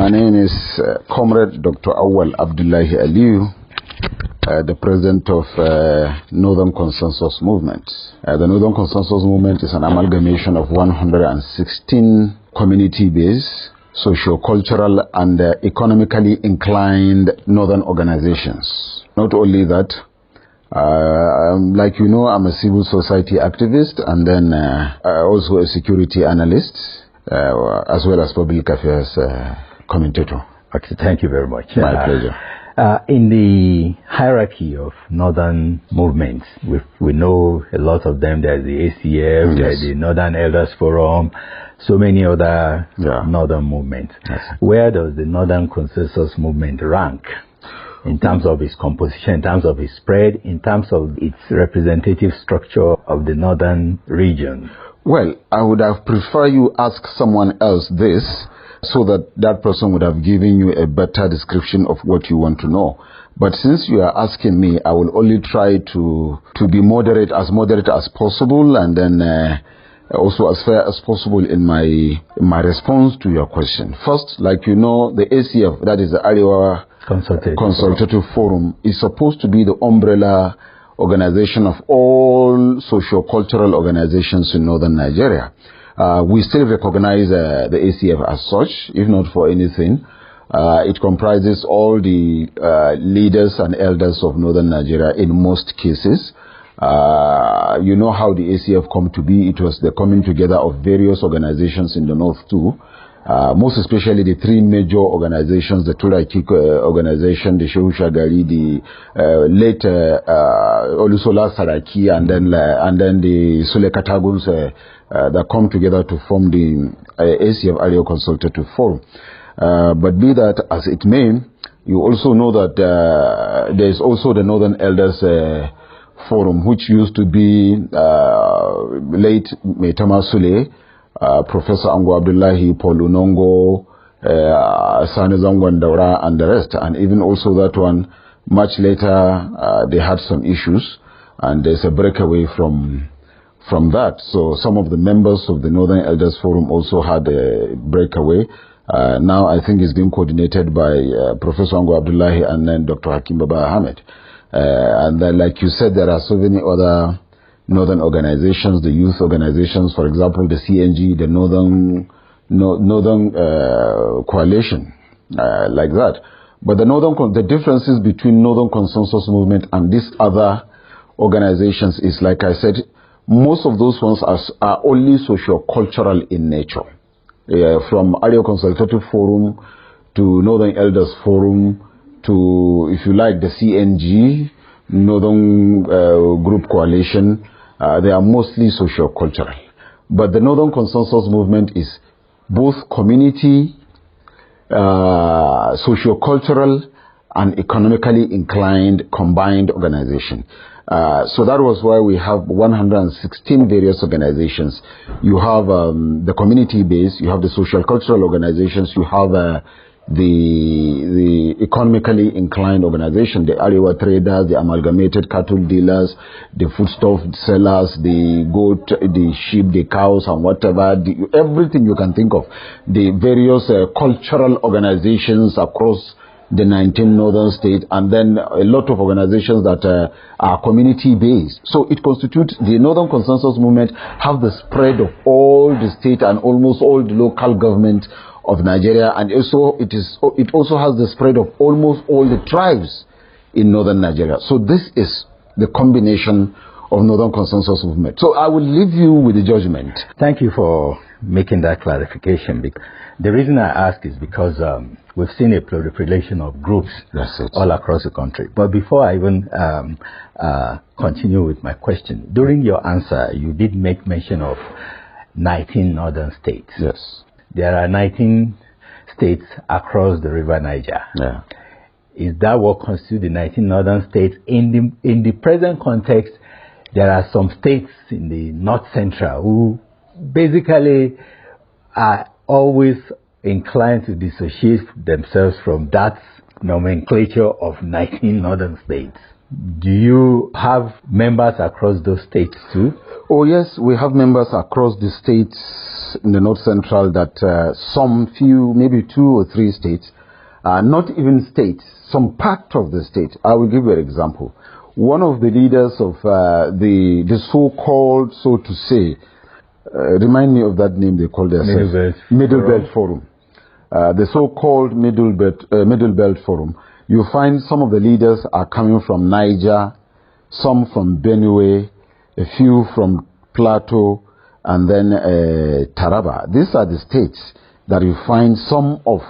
My name is Comrade Dr. Awal Abdullahi Aliyu, the president of Northern Consensus Movement. The Northern Consensus Movement is an amalgamation of 116 community-based, socio-cultural and economically inclined northern organizations. Not only that, like you know, I'm a civil society activist and then also a security analyst, as well as public affairs commentator. Okay, thank you very much. My pleasure. In the hierarchy of northern movements, we know a lot of them. There's the ACF, there's the Northern Elders Forum, so many other northern movements. Yes. Where does the Northern Consensus Movement rank in terms of its composition, in terms of its spread, in terms of its representative structure of the northern region? Well, I would have preferred you ask someone else this, so that that person would have given you a better description of what you want to know. But since you are asking me, I will only try to be moderate as possible, and then also as fair as possible in my response to your question. First, like you know, the ACF, that is the Arewa Consultative Forum, is supposed to be the umbrella organization of all socio-cultural organizations in northern Nigeria. We still recognize the ACF as such, if not for anything. It comprises all the leaders and elders of northern Nigeria in most cases. You know how the ACF come to be. It was the coming together of various organizations in the north too. Most especially the three major organizations, the Turaki organization, the Shehu Shagari, the late Olusola Saraki, and then the Sule Kataguns that come together to form the ACF Arewa Consultative Forum. But be that as it may, you also know that there is also the Northern Elders Forum, which used to be late Maitama Sule, Professor Ango Abdullahi, Paul Unongo, Sani Zangwandaura, and the rest. And even also that one, much later, they had some issues, and there's a breakaway from that. So some of the members of the Northern Elders Forum also had a breakaway. Now I think it's being coordinated by Professor Ango Abdullahi and then Dr. Hakim Baba Ahmed. And then, like you said, there are so many other northern organizations, the youth organizations, for example, the CNG, the Northern Coalition, like that. But the differences between Northern Consensus Movement and these other organizations is, like I said, most of those ones are only socio-cultural in nature. From Arewa Consultative Forum to Northern Elders Forum to, if you like, the CNG, Northern Group Coalition, they are mostly socio-cultural. But the Northern Consensus Movement is both community, socio-cultural, and economically inclined combined organization. So that was why we have 116 various organizations. You have the community-based, you have the social-cultural organizations, you have the economically inclined organization, the Arewa traders, the amalgamated cattle dealers, the foodstuff sellers, the goat, the sheep, the cows, and whatever, everything you can think of, the various cultural organizations across the 19 northern states, and then a lot of organizations that are community-based. So it constitutes, the Northern Consensus Movement have the spread of all the state and almost all the local government of Nigeria, and also it also has the spread of almost all the tribes in northern Nigeria. So this is the combination of Northern Consensus Movement. So I will leave you with the judgment. Thank you for making that clarification. The reason I ask is because we've seen a proliferation of groups all across the country. But before I even continue with my question, during your answer, you did make mention of 19 northern states. Yes. There are 19 states across the River Niger. Yeah. Is that what constitutes the 19 northern states? In the present context, there are some states in the north central who basically are always inclined to dissociate themselves from that nomenclature of 19 northern states. Do you have members across those states too? Oh yes, we have members across the states in the North Central that some few, maybe 2 or 3 states, not even states, some part of the state. I will give you an example. One of the leaders of the so-called, so to say, remind me of that name they call themselves. Middle Belt Forum. The so-called Middle Belt Forum. You find some of the leaders are coming from Niger, some from Benue, a few from Plateau, and then Taraba. These are the states that you find some of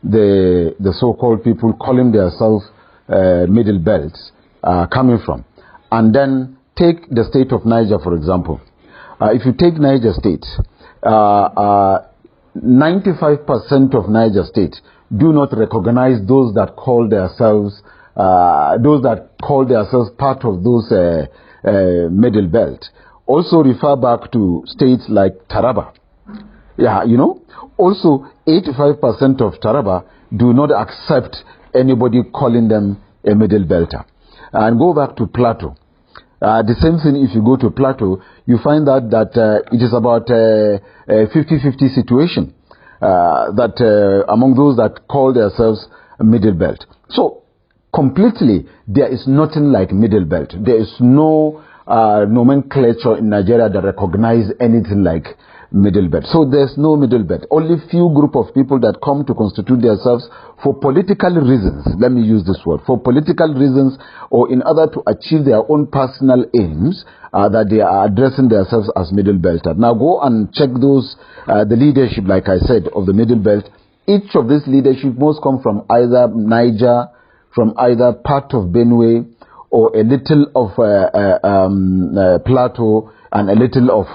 the so-called people calling themselves Middle Belts coming from. And then take the state of Niger, for example. If you take Niger State, 95% of Niger State do not recognize those that call themselves part of those Middle Belt. Also refer back to states like Taraba. Yeah, you know. Also, 85% of Taraba do not accept anybody calling them a Middle Belter. And go back to Plateau. The same thing, if you go to Plateau, you find that it is about a 50-50 situation that among those that call themselves Middle Belt. So, completely, there is nothing like Middle Belt. There is no nomenclature in Nigeria that recognize anything like Middle Belt. So there's no Middle Belt. Only few group of people that come to constitute themselves for political reasons. Let me use this word. For political reasons, or in order to achieve their own personal aims, that they are addressing themselves as Middle Belter. Now go and check those, the leadership, like I said, of the Middle Belt. Each of this leadership must come from either Niger, from either part of Benue, or a little of Plateau, and a little of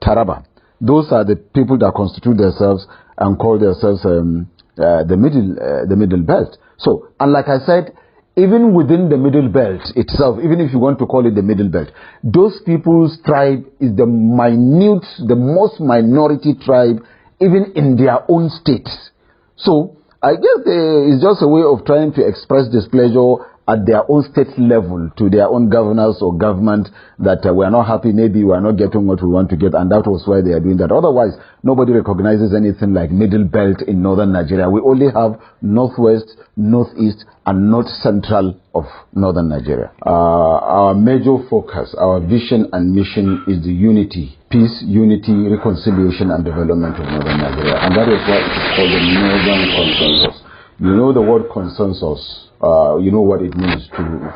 Taraba. Those are the people that constitute themselves and call themselves the Middle Belt. So, and like I said, even within the Middle Belt itself, even if you want to call it the Middle Belt, those people's tribe is the most minority tribe, even in their own states. So, I guess it's just a way of trying to express displeasure at their own state level to their own governors or government that we are not happy, maybe we are not getting what we want to get, and that was why they are doing that. Otherwise, nobody recognizes anything like Middle Belt in northern Nigeria. We only have northwest, northeast, and north central of northern Nigeria. Our major focus, our vision and mission is the unity, peace, unity, reconciliation, and development of northern Nigeria. And that is why it is called the Northern Consensus. You know the word consensus. You know what it means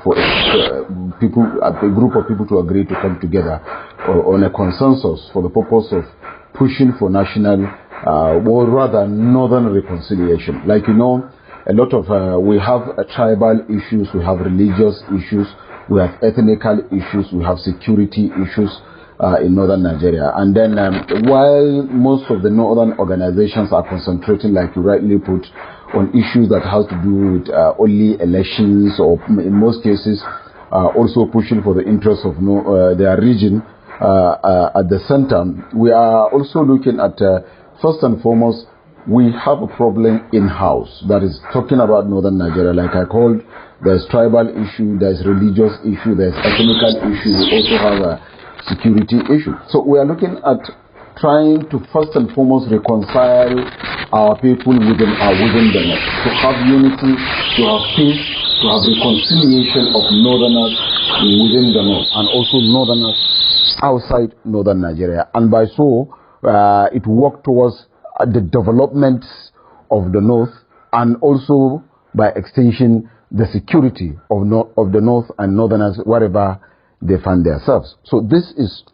for people, a group of people to agree to come together on a consensus for the purpose of pushing for national, or rather northern reconciliation. Like you know, a lot of we have tribal issues, we have religious issues, we have ethnical issues, we have security issues in northern Nigeria. And then while most of the northern organizations are concentrating, like you rightly put, on issues that have to do with only elections, or in most cases also pushing for the interests of their region at the center, we are also looking at first and foremost, we have a problem in-house that is talking about northern Nigeria. Like I called, there's tribal issue, there's religious issue, there's ethnical issue, we also have a security issue. So we are looking at trying to first and foremost reconcile our people within the North, to have unity, to have peace, to have reconciliation of northerners within the North, and also northerners outside northern Nigeria. And by so, it work towards the development of the North, and also by extension, the security of the North and northerners wherever they find themselves. So this is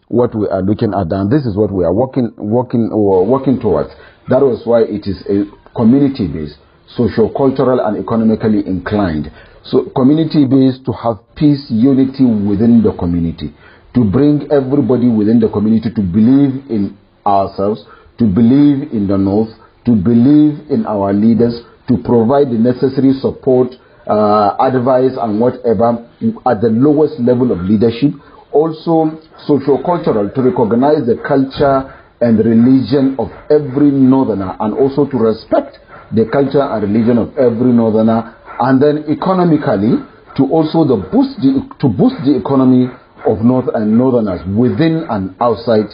what we are looking at, and this is what we are working towards. That was why it is a community-based, socio-cultural and economically inclined. So community-based, to have peace, unity within the community, to bring everybody within the community to believe in ourselves, to believe in the North, to believe in our leaders, to provide the necessary support, advice and whatever at the lowest level of leadership. Also socio-cultural, to recognize the culture and religion of every northerner, and also to respect the culture and religion of every northerner. And then economically, to also boost the economy of North and Northerners within and outside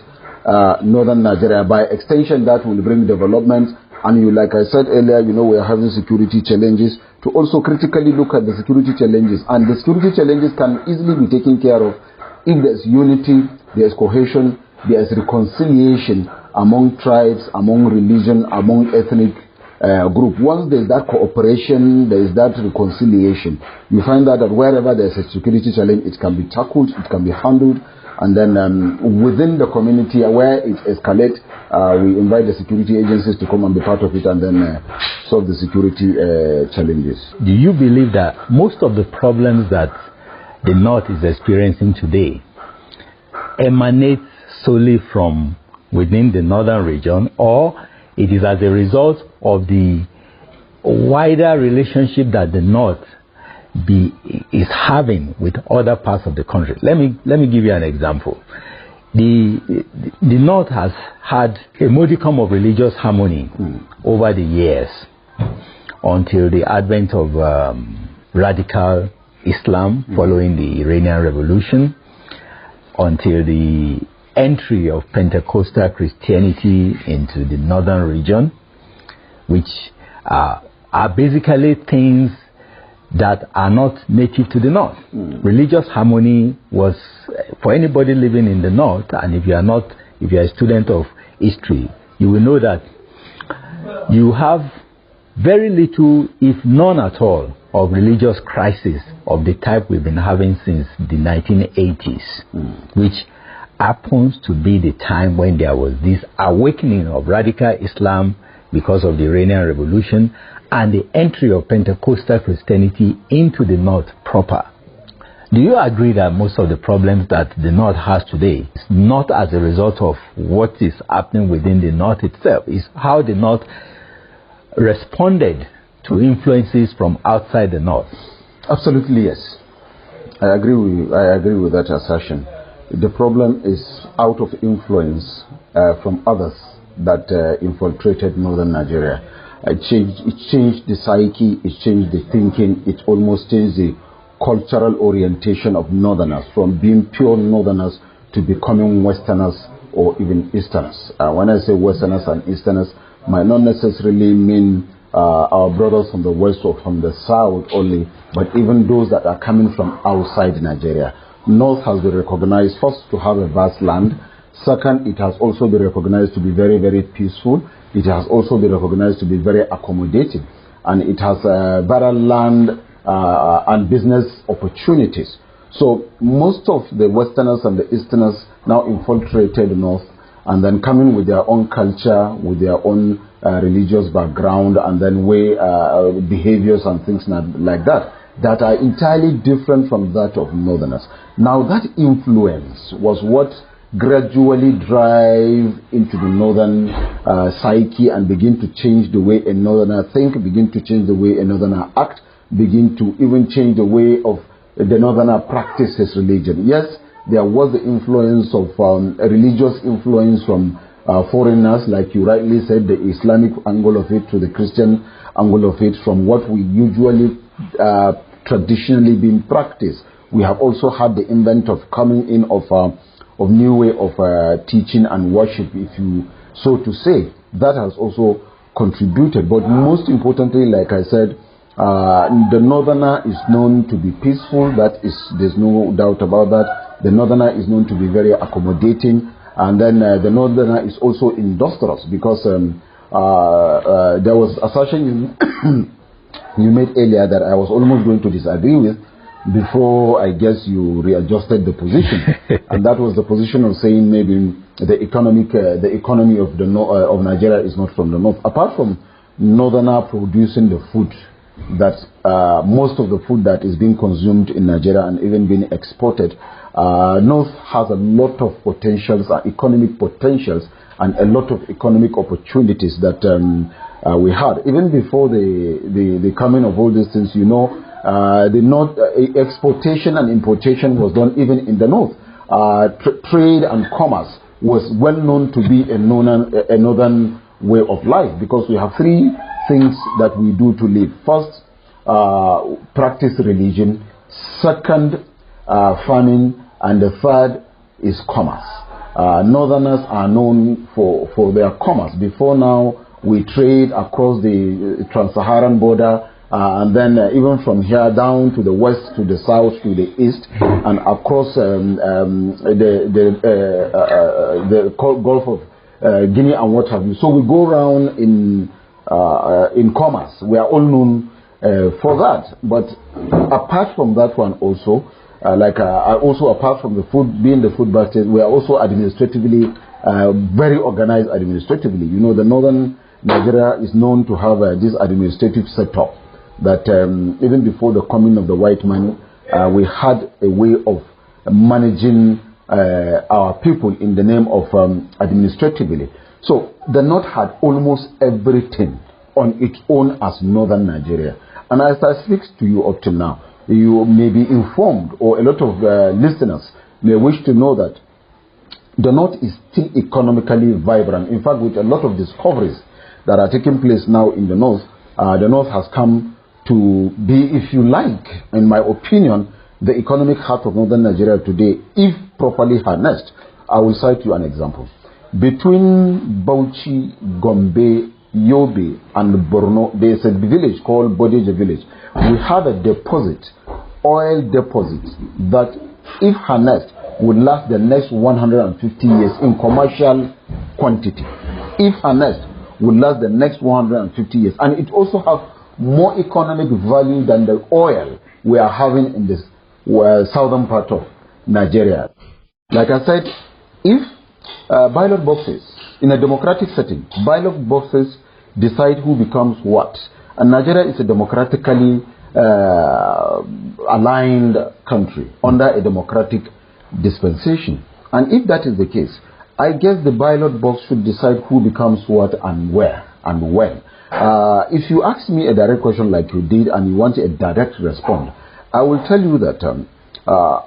Northern Nigeria. By extension, that will bring development. And you, like I said earlier, we are having security challenges. To also critically look at the security challenges, and the security challenges can easily be taken care of if there's unity, there's cohesion, there's reconciliation among tribes, among religion, among ethnic group. Once there's that cooperation, there's that reconciliation, you find that wherever there's a security challenge, it can be tackled, it can be handled, and then within the community where it escalates, we invite the security agencies to come and be part of it and then solve the security challenges. Do you believe that most of the problems that the North is experiencing today emanate solely from within the northern region, or it is as a result of the wider relationship that the North is having with other parts of the country? Let me give you an example. The North has had a modicum of religious harmony over the years until the advent of radical Islam following the Iranian Revolution, until the entry of Pentecostal Christianity into the northern region, which are basically things that are not native to the North. Religious harmony was, for anybody living in the North, and if you are a student of history, you will know that you have very little, if none at all, of religious crisis of the type we've been having since the 1980s, which happens to be the time when there was this awakening of radical Islam because of the Iranian Revolution and the entry of Pentecostal Christianity into the North proper. Do you agree that most of the problems that the North has today is not as a result of what is happening within the North itself, is how the North responded to influences from outside the North? Absolutely, yes. I agree with that assertion. The problem is out of influence from others that infiltrated northern Nigeria. It changed the psyche, it changed the thinking, it almost changed the cultural orientation of northerners from being pure northerners to becoming westerners or even easterners. When I say westerners and easterners, might not necessarily mean our brothers from the west or from the south only, but even those that are coming from outside Nigeria. North has been recognized first to have a vast land. Second, it has also been recognized to be very, very peaceful. It has also been recognized to be very accommodating. And it has better land and business opportunities. So most of the westerners and the easterners now infiltrated North and then coming with their own culture, with their own religious background, and then behaviors and things like that are entirely different from that of northerners. Now that influence was what gradually drive into the northern psyche and begin to change the way a northerner think, begin to change the way a northerner act, begin to even change the way of the northerner practice his religion. Yes, there was the influence of religious influence from foreigners, like you rightly said, the Islamic angle of it to the Christian angle of it, from what we usually traditionally been practiced. We have also had the invent of coming in of new way of teaching and worship, if you so to say. That has also contributed. But most importantly, like I said, the northerner is known to be peaceful. There's no doubt about that. The northerner is known to be very accommodating, and then the northerner is also industrious, because there was assertion you made earlier that I was almost going to disagree with before I guess you readjusted the position, and that was the position of saying maybe the economy of Nigeria is not from the north. Apart from northerner producing the food that most of the food that is being consumed in Nigeria and even being exported, North has a lot of potentials, economic potentials, and a lot of economic opportunities that we had even before the coming of all these things. The North exportation and importation was done even in the North. Trade and commerce was well known to be a northern way of life, because we have three things that we do to live. First, practice religion. second, farming, and the third is commerce. Northerners are known for their commerce. Before now, we trade across the trans-Saharan border, and then even from here down to the west, to the south, to the east, and across the Gulf of Guinea and what have you. So we go around in commerce. We are all known for that. But apart from that one also, also apart from the food, being the food basket, we are also administratively very organized administratively. You know, the northern Nigeria is known to have this administrative setup that even before the coming of the white man, we had a way of managing our people in the name of administratively. So the North had almost everything on its own as northern Nigeria. And as I speak to you up till now, you may be informed, or a lot of listeners may wish to know that the North is still economically vibrant. In fact, with a lot of discoveries that are taking place now in the North has come to be, if you like, in my opinion, the economic heart of northern Nigeria today, if properly harnessed. I will cite you an example. Between Bauchi, Gombe, Yobe, and Borno, there is a village called Bodeje village. We have a deposit, oil deposit, that if harnessed would last the next 150 years in commercial quantity. If harnessed would last the next 150 years. And it also has more economic value than the oil we are having in this southern part of Nigeria. Like I said, if ballot boxes, in a democratic setting, ballot boxes decide who becomes what. And Nigeria is a democratically aligned country under a democratic dispensation. And if that is the case, I guess the ballot box should decide who becomes what and where and when. If you ask me a direct question like you did and you want a direct response, I will tell you that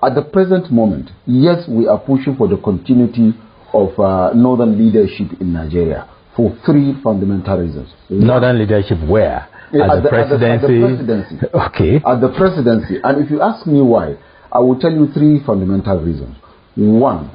at the present moment, yes, we are pushing for the continuity of northern leadership in Nigeria for three fundamental reasons. Northern leadership where? At the presidency. Okay. At the presidency. And if you ask me why, I will tell you three fundamental reasons. One,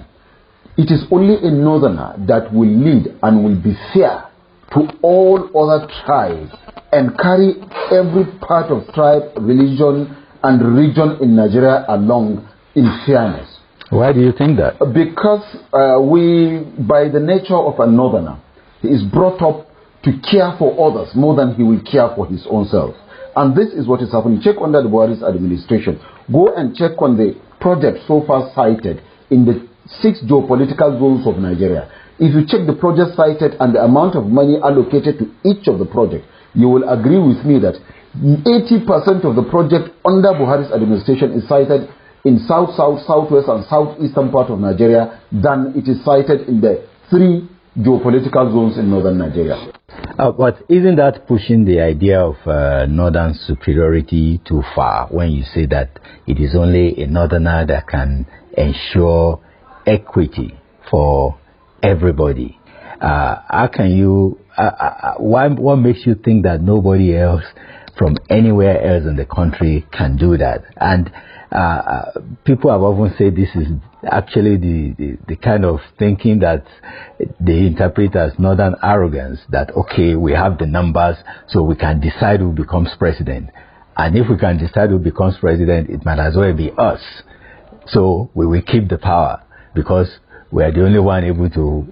it is only a northerner that will lead and will be fair to all other tribes and carry every part of tribe, religion, and region in Nigeria along in fairness. Why do you think that? Because by the nature of a northerner, he is brought up to care for others more than he will care for his own self. And this is what is happening. Check under the Buhari's administration. Go and check on the project so far cited in the 6 geopolitical zones of Nigeria. If you check the project cited and the amount of money allocated to each of the projects, you will agree with me that 80% of the project under Buhari's administration is cited in south, southwest, and southeastern part of Nigeria than it is cited in the 3 geopolitical zones in northern Nigeria. But isn't that pushing the idea of northern superiority too far when you say that it is only a northerner that can ensure equity for everybody? How can you, what makes you think that nobody else from anywhere else in the country can do that? And people have often said this is actually the kind of thinking that they interpret as northern arrogance, that okay, we have the numbers so we can decide who becomes president, and if we can decide who becomes president, it might as well be us, so we will keep the power because we are the only one able to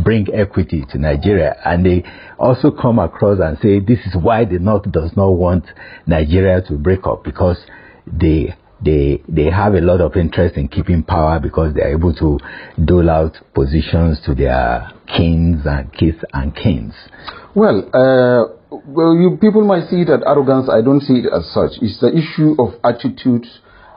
bring equity to Nigeria. And they also come across and say this is why the North does not want Nigeria to break up, because they have a lot of interest in keeping power because they are able to dole out positions to their kings and kith and kings. Well, people might see it as arrogance. I don't see it as such. It's the issue of attitude.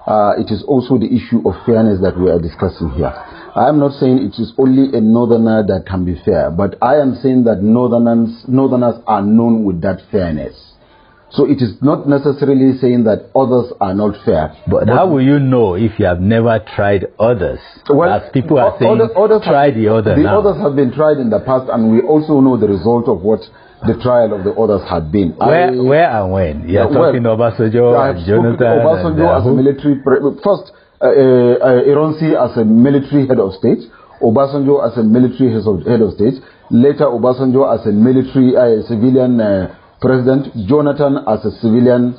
It is also the issue of fairness that we are discussing here. I am not saying it is only a northerner that can be fair, but I am saying that northerners are known with that fairness. So it is not necessarily saying that others are not fair. But how will you know if you have never tried others? Well, as people are saying, try the other now. The others have been tried in the past, and we also know the result of what the trial of the others had been. Where and when? You're talking Obasanjo, Jonathan. Obasanjo as a military first, Ironsi as a military head of state, Obasanjo as a military head of state, later Obasanjo as a military civilian president, Jonathan as a civilian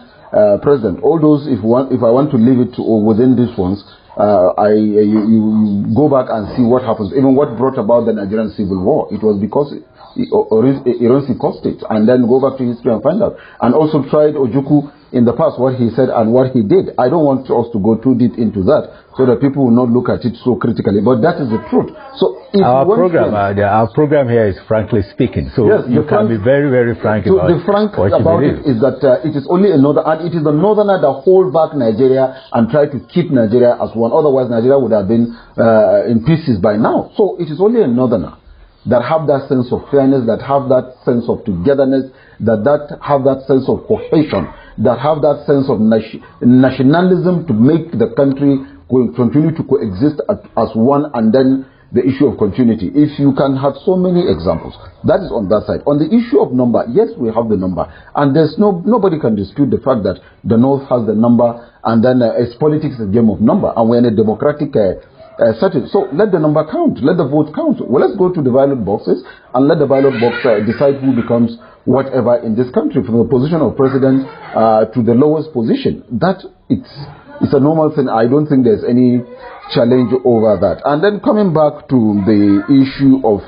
president. All those, if I want to leave it to within these ones, you go back and see what happens. Even what brought about the Nigerian Civil War, it was because Ironsi caused it. And then go back to history and find out. And also tried Ojukwu in the past, what he said and what he did. I don't want us to go too deep into that, so that people will not look at it so critically. But that is the truth. So our program here is frankly speaking. So yes, you can be very, very frank about it. The frank about it is that it is only another, and it is the northerner that hold back Nigeria and try to keep Nigeria as one. Otherwise, Nigeria would have been in pieces by now. So it is only a northerner that have that sense of fairness, that have that sense of togetherness, that have that sense of cohesion, that have that sense of nationalism to make the country continue to coexist as one, and then the issue of continuity. If you can have so many examples, that is on that side. On the issue of number, yes, we have the number, and there's nobody can dispute the fact that the North has the number, and then it's politics, a game of number, and we're in a democratic setting. So let the number count, let the vote count. Well, let's go to the ballot boxes and let the ballot box decide who becomes whatever in this country, from the position of president to the lowest position. That it's a normal thing. I don't think there's any challenge over that. And then coming back to the issue of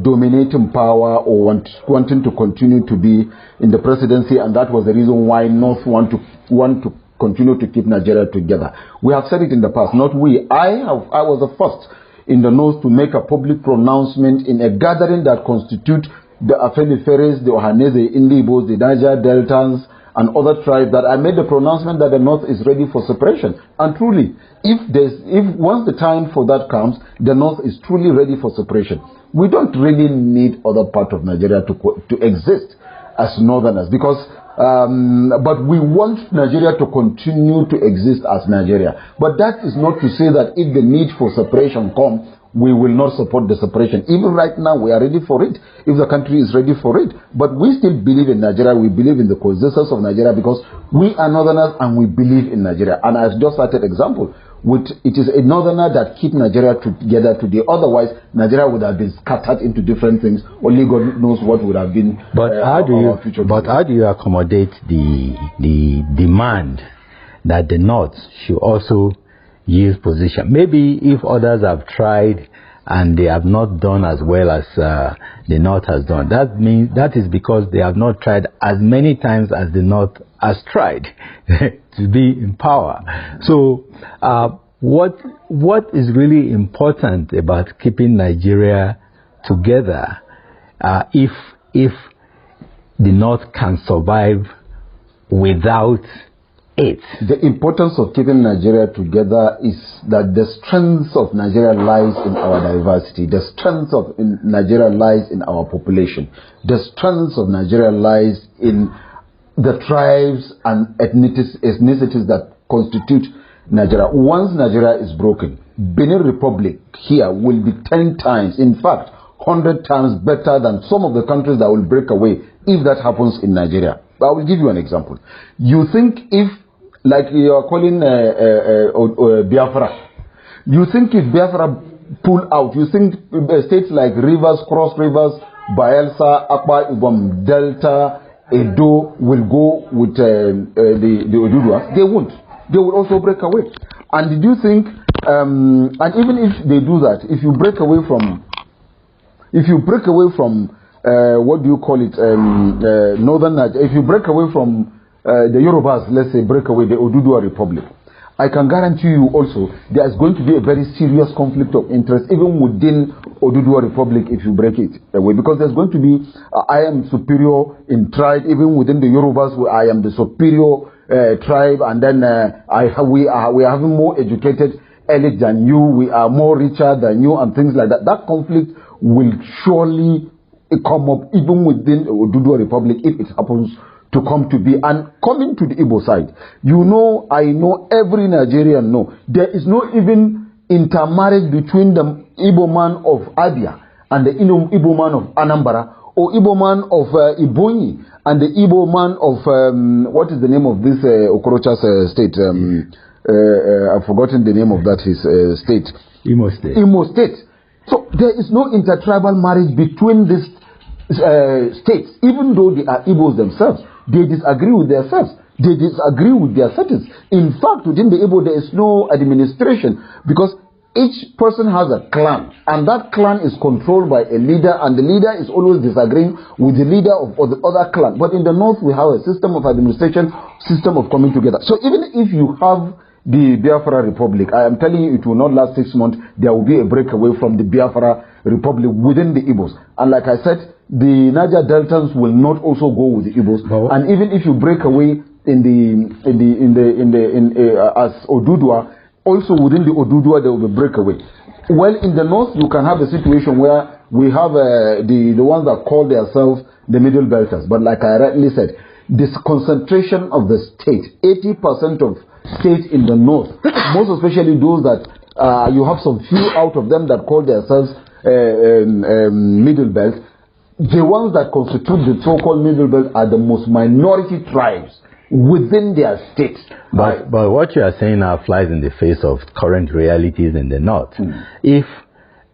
dominating power or wanting to continue to be in the presidency, and that was the reason why North want to continue to keep Nigeria together. We have said it in the past, not we. I was the first in the North to make a public pronouncement in a gathering that constitute the Afeniferes, the Ohanese, the Indibos, the Niger Deltans, and other tribes, that I made the pronouncement that the North is ready for separation. And truly, if once the time for that comes, the North is truly ready for separation. We don't really need other part of Nigeria to exist as Northerners, because but we want Nigeria to continue to exist as Nigeria. But that is not to say that if the need for separation comes, we will not support the separation. Even right now, we are ready for it, if the country is ready for it. But we still believe in Nigeria. We believe in the coexistence of Nigeria, because we are Northerners and we believe in Nigeria. And as just started example, it is a Northerner that keep Nigeria together today. Otherwise, Nigeria would have been scattered into different things. Only God knows what would have been. But how do you accommodate the demand that the North should also use position? Maybe if others have tried and they have not done as well as the North has done, that is because they have not tried as many times as the North has tried to be in power. So what is really important about keeping Nigeria together if the North can survive without it? The importance of keeping Nigeria together is that the strength of Nigeria lies in our diversity. The strength of Nigeria lies in our population. The strength of Nigeria lies in the tribes and ethnicities that constitute Nigeria. Once Nigeria is broken, Benin Republic here will be 10 times, in fact, 100 times better than some of the countries that will break away if that happens in Nigeria. I will give you an example. You think if, like you are calling Biafra, you think if Biafra pull out, you think states like Rivers, Cross Rivers, Bayelsa, Akwa Ibom, Delta, Edo will go with the Oduduwa? They won't. They will also break away. And did you think, and even if they do that, if you break away from what do you call it, Northern Nigeria, if you break away from the Yorubas, let's say break away the Oduduwa Republic, I can guarantee you also there is going to be a very serious conflict of interest even within Oduduwa Republic if you break it away, because there's going to be I am superior in tribe, even within the Yorubas where I am the superior tribe, and then we are having more educated elite than you, we are more richer than you, and things like that. That conflict will surely come up even within Oduduwa Republic if it happens to come to be. And coming to the Igbo side, you know, I know, every Nigerian know, there is no even intermarriage between the Igbo man of Abia and the Igbo man of Anambra or Igbo man of Ibonyi and the Igbo man of, what is the name of this Okorocha's state? I've forgotten the name of that his state. Imo State. Imo State. So there is no intertribal marriage between these states, even though they are Igbos themselves. They disagree with themselves. They disagree with their settings. In fact, within the Igbo, there is no administration because each person has a clan, and that clan is controlled by a leader, and the leader is always disagreeing with the leader of the other clan. But in the north, we have a system of administration, system of coming together. So even if you have the Biafra Republic, I am telling you, it will not last 6 months. There will be a breakaway from the Biafra Republic within the Igbos. And like I said, the Niger Deltans will not also go with the Igbos. And even if you break away as Odudua, also within the Odudua there will be breakaway. Well, in the north, you can have a situation where we have the ones that call themselves the Middle Belters. But like I rightly said, this concentration of the state, 80% of states in the north, most especially those that you have some few out of them that call themselves Middle Belt. The ones that constitute the so-called Middle Belt are the most minority tribes within their states. But what you are saying now flies in the face of current realities in the north. If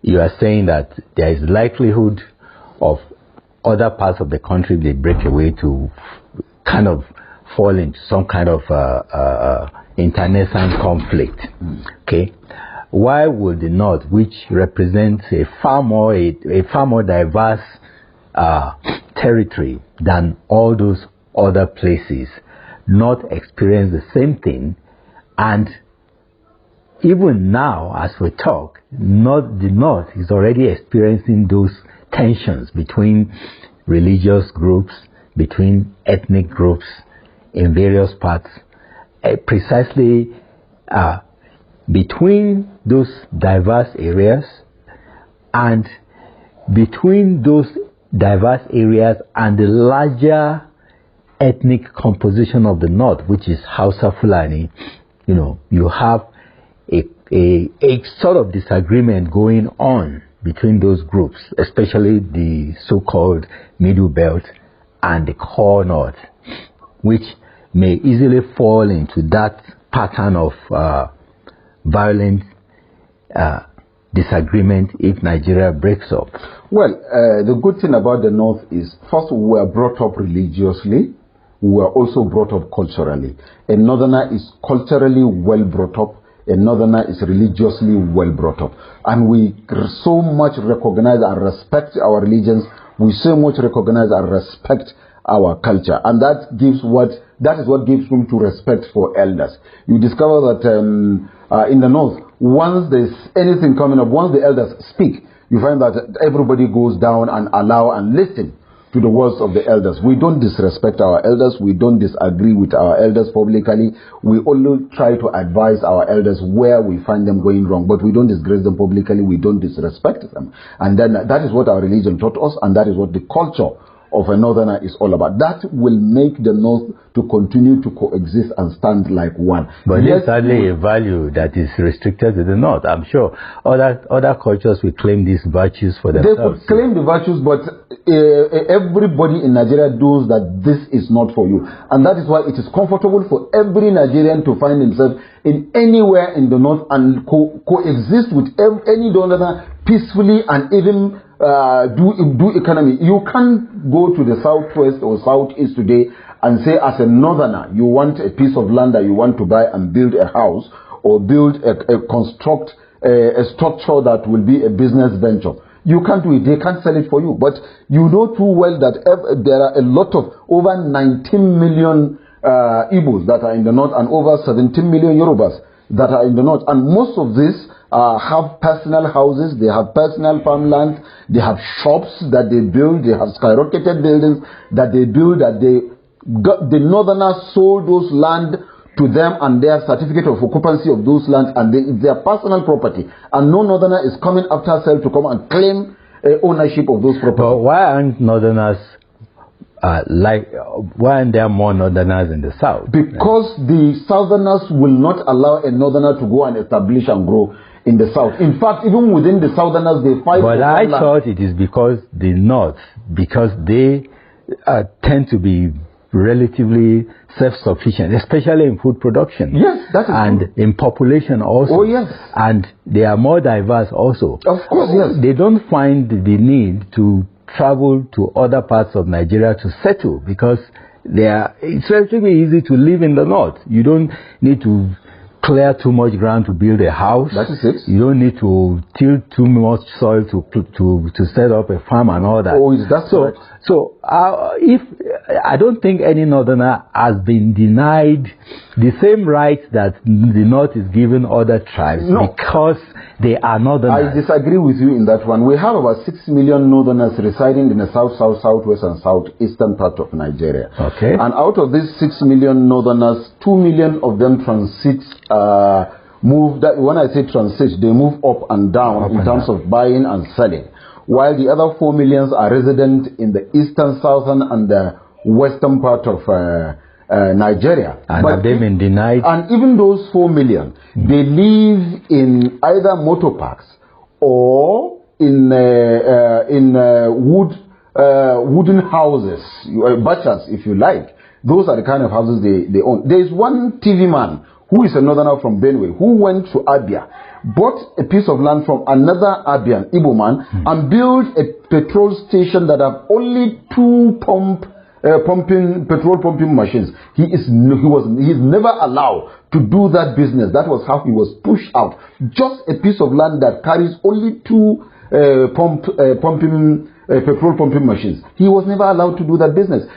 you are saying that there is likelihood of other parts of the country they break away to kind of fall into some kind of internecine conflict, okay? Why would the north, which represents a far more diverse territory than all those other places, not experience the same thing? And even now, as we talk, the north is already experiencing those tensions between religious groups, between ethnic groups in various parts, precisely between those diverse areas, and between those diverse areas and the larger ethnic composition of the north, which is Hausa Fulani. You know, you have a sort of disagreement going on between those groups, especially the so-called Middle Belt and the core north, which may easily fall into that pattern of violent disagreement if Nigeria breaks up. Well, the good thing about the north is, first, we were brought up religiously. We were also brought up culturally. A northerner is culturally well brought up. A northerner is religiously well brought up. And we so much recognize and respect our religions. We so much recognize and respect our culture. And that is what gives room to respect for elders. You discover that in the north, once there's anything coming up, once the elders speak, you find that everybody goes down and allow and listen to the words of the elders. We don't disrespect our elders. We don't disagree with our elders publicly. We only try to advise our elders where we find them going wrong, but we don't disgrace them publicly. We don't disrespect them. And then that is what our religion taught us, and that is what the culture of a northerner is all about. That will make the north to continue to coexist and stand like one. But yes, there's sadly a value that is restricted to the north. I'm sure other cultures will claim these virtues for themselves. They could claim the virtues, but everybody in Nigeria knows that this is not for you. And that is why it is comfortable for every Nigerian to find himself in anywhere in the north and coexist with any northerner peacefully and even do economy. You can't go to the southwest or southeast today and say, as a northerner, you want a piece of land that you want to buy and build a house or construct a structure that will be a business venture. You can't do it. They can't sell it for you. But you know too well that there are a lot of over 19 million Igbos that are in the north and over 17 million Yorubas that are in the north. And most of these have personal houses, they have personal farmland, they have shops that they build, they have skyrocketed buildings that they build, that the northerners sold those land to them and their certificate of occupancy of those lands, and it's their personal property. And no northerner is coming after sale to come and claim ownership of those properties. But why aren't northerners why aren't there more northerners in the south? Because the southerners will not allow a northerner to go and establish and grow in the south. In fact, even within the southerners, they fight. But I thought it is because the north, because they tend to be relatively self-sufficient, especially in food production. Yes, that is and true. In population also. Oh yes. And they are more diverse also. Of course, yes. They don't find the need to travel to other parts of Nigeria to settle because it's relatively easy to live in the north. You don't need to clear too much ground to build a house. That is it. You don't need to till too much soil to set up a farm and all that. Oh, is that so? Correct? So if I don't think any northerner has been denied the same rights that the north is given other tribes because they are northerners. I disagree with you in that one. We have about 6 million northerners residing in the south, southwest, and southeastern part of Nigeria. Okay. And out of these 6 million northerners, 2 million of them transit. When I say transit, they move up and down in terms of buying and selling, while the other 4 million are resident in the eastern, southern, and the western part of Nigeria. And have they been denied? And even those 4 million, they live in either motor parks or in wooden houses, butchers, if you like. Those are the kind of houses they own. There is one TV man who is a northerner from Benue, who went to Abia, bought a piece of land from another Abian, Igbo man, and built a petrol station that have only 2 petrol pumping machines. He is never allowed to do that business. That was how he was pushed out. Just a piece of land that carries only 2 petrol pumping machines. He was never allowed to do that business.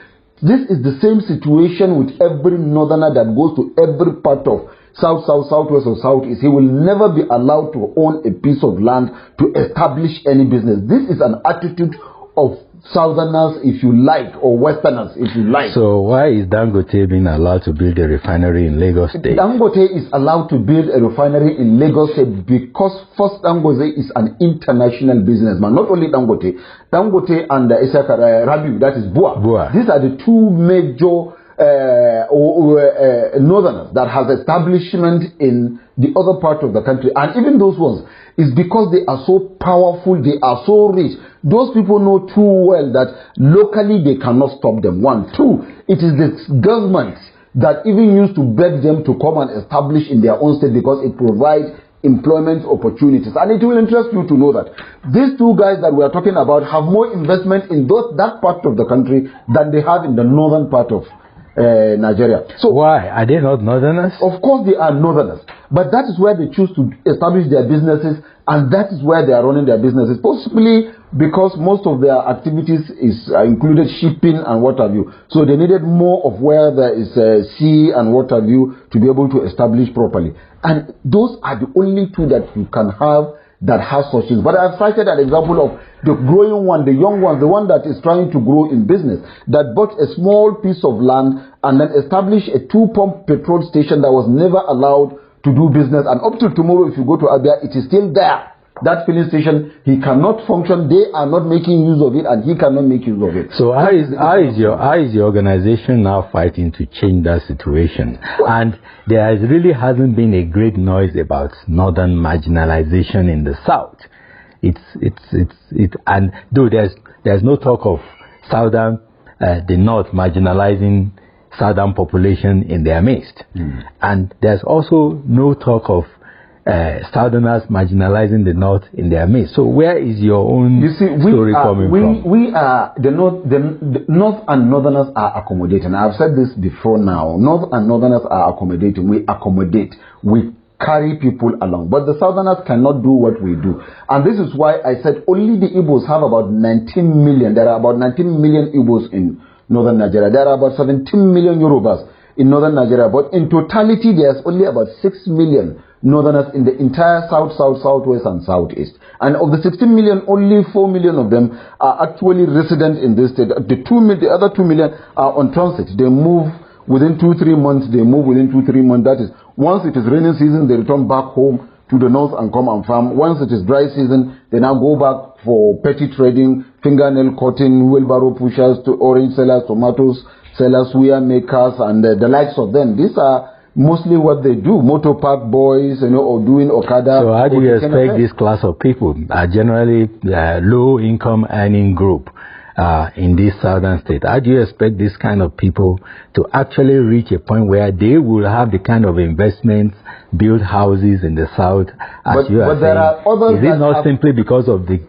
This is the same situation with every northerner that goes to every part of south, southwest, or southeast. He will never be allowed to own a piece of land to establish any business. This is an attitude of southerners, if you like, or westerners, if you like. So why is Dangote being allowed to build a refinery in Lagos State? Dangote is allowed to build a refinery in Lagos State because first, Dangote is an international businessman. Not only Dangote and Rabiu, that is Bua. These are the 2 major northerners that has establishment in the other part of the country. And even those ones, is because they are so powerful, they are so rich. Those people know too well that locally they cannot stop them. 1. 2, it is the government that even used to beg them to come and establish in their own state because it provides employment opportunities. And it will interest you to know that these 2 guys that we are talking about have more investment in that part of the country than they have in the northern part of Nigeria. So why? Are they not northerners? Of course they are northerners. But that is where they choose to establish their businesses, and that is where they are running their businesses. Possibly because most of their activities included shipping and what have you. So they needed more of where there is sea and what have you to be able to establish properly. And those are the only 2 that you can have that has such things. But I've cited an example of the growing one, the young one, the one that is trying to grow in business, that bought a small piece of land and then established a 2-pump petrol station that was never allowed to do business. And up till tomorrow, if you go to Abia, it is still there. That filling station, he cannot function. They are not making use of it, and he cannot make use of it. So how is your organization now fighting to change that situation? And there really hasn't been a great noise about northern marginalization in the south. And though there's no talk of the north marginalizing southern population in their midst, and there's also no talk of southerners marginalizing the north in their midst. So where is your own story coming from? We are the north and northerners are accommodating. I've said this before now. North and northerners are accommodating. We accommodate. We carry people along. But the southerners cannot do what we do. And this is why I said only the Igbos have about 19 million. There are about 19 million Igbos in northern Nigeria. There are about 17 million Yorubas in northern Nigeria. But in totality, there's only about 6 million northerners in the entire south, southwest, and southeast. And of the 16 million, only 4 million of them are actually resident in this state. The other 2 million are on transit. They move within 2-3 months. They move within 2-3 months. That is, once it is raining season, they return back home to the north and come and farm. Once it is dry season, they now go back for petty trading, fingernail cutting, wheelbarrow pushers, to orange sellers, tomatoes sellers, wire makers, and the likes of them. These are mostly what they do, motor park boys, or doing Okada. So how do you expect this class of people, generally low income earning group in this southern state, how do you expect this kind of people to actually reach a point where they will have the kind of investments, build houses in the south, as you are saying? There are others. Is it not simply because of the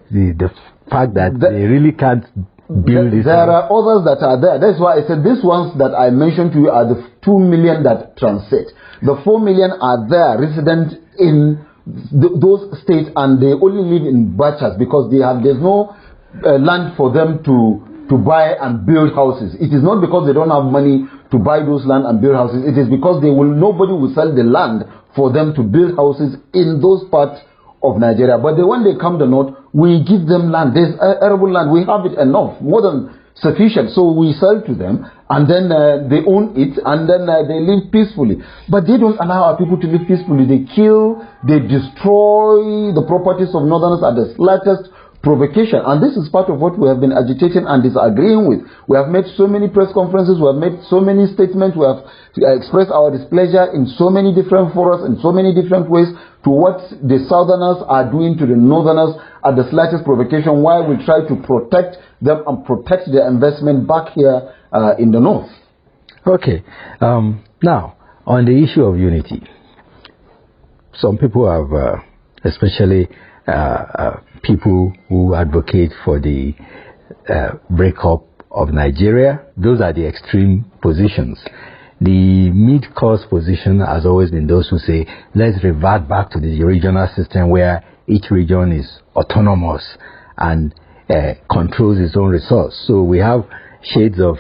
fact that they really can't build this? There are others that are there. That's why I said these ones that I mentioned to you are the 2 million that transit. The 4 million are there, resident in those states, and they only live in batches because there's no land for them to buy and build houses. It is not because they don't have money to buy those land and build houses. It is because nobody will sell the land for them to build houses in those parts of Nigeria. But when they come to the north, we give them land. There's arable land. We have it enough, more than sufficient. So we sell to them, and then they own it, and then they live peacefully. But they don't allow our people to live peacefully. They kill, they destroy the properties of northerners at the slightest provocation. And this is part of what we have been agitating and disagreeing with. We have made so many press conferences, we have made so many statements, we have expressed our displeasure in so many different forums, in so many different ways, to what the southerners are doing to the northerners at the slightest provocation, while we try to protect them and protect their investment back here in the north. Okay. Now, on the issue of unity, some people have, especially people who advocate for the breakup of Nigeria, those are the extreme positions. The mid-course position has always been those who say, let's revert back to the regional system where each region is autonomous and controls its own resource. So we have shades of,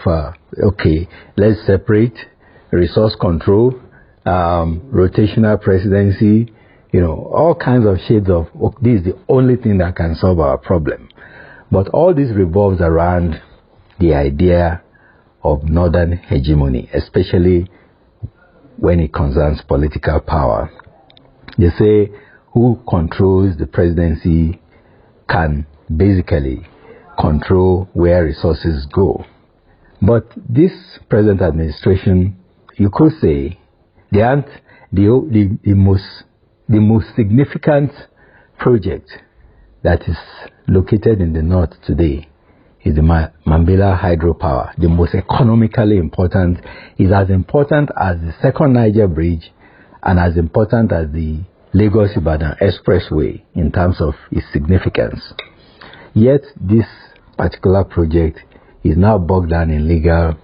okay, let's separate resource control, rotational presidency, all kinds of shades of, this is the only thing that can solve our problem. But all this revolves around the idea of northern hegemony, especially when it concerns political power. They say who controls the presidency can basically control where resources go. But this present administration, you could say, they aren't the most significant project that is located in the north today is the Mambila hydropower. The most economically important, is as important as the second Niger bridge and as important as the Lagos-Ibadan expressway in terms of its significance. Yet this particular project is now bogged down in legal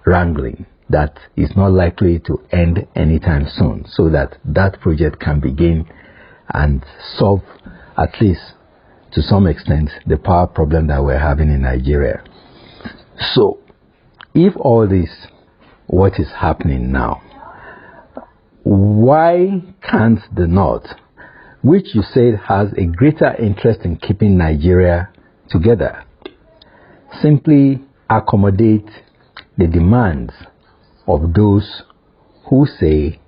wrangling that is not likely to end anytime soon, so that project can begin and solve, at least to some extent, the power problem that we're having in Nigeria. So, if all this, what is happening now, why can't the North, which you said has a greater interest in keeping Nigeria together, simply accommodate the demands of those who say,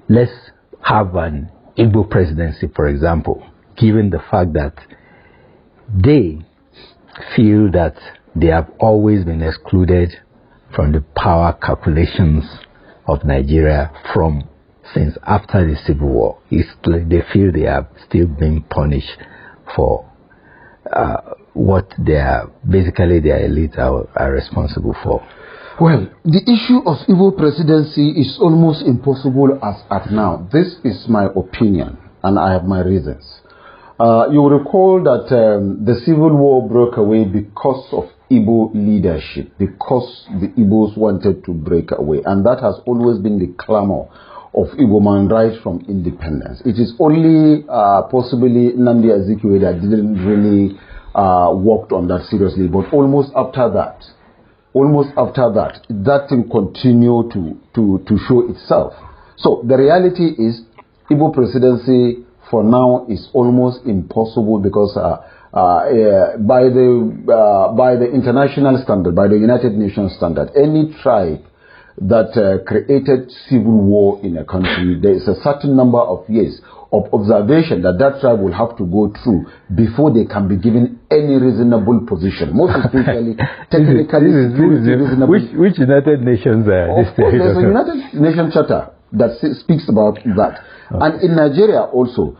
let's have an Igbo presidency, for example, given the fact that they feel that they have always been excluded from the power calculations of Nigeria since after the Civil War. They feel they have still been punished for what basically their elite are responsible for. Well, the issue of Igbo presidency is almost impossible as at now. This is my opinion, and I have my reasons. You will recall that the Civil War broke away because of Igbo leadership, because the Igbos wanted to break away, and that has always been the clamor of Igbo man right from independence. It is only possibly Nnamdi Azikiwe that didn't really worked on that seriously, but almost after that, that thing continued to show itself. So the reality is, Igbo presidency for now is almost impossible because by the international standard, by the United Nations standard, any tribe that created civil war in a country, there is a certain number of years of observation that tribe will have to go through before they can be given any reasonable position. Most especially, technically, which United Nations are this? There's a United Nations Charter. that speaks about that. Okay. And in Nigeria also,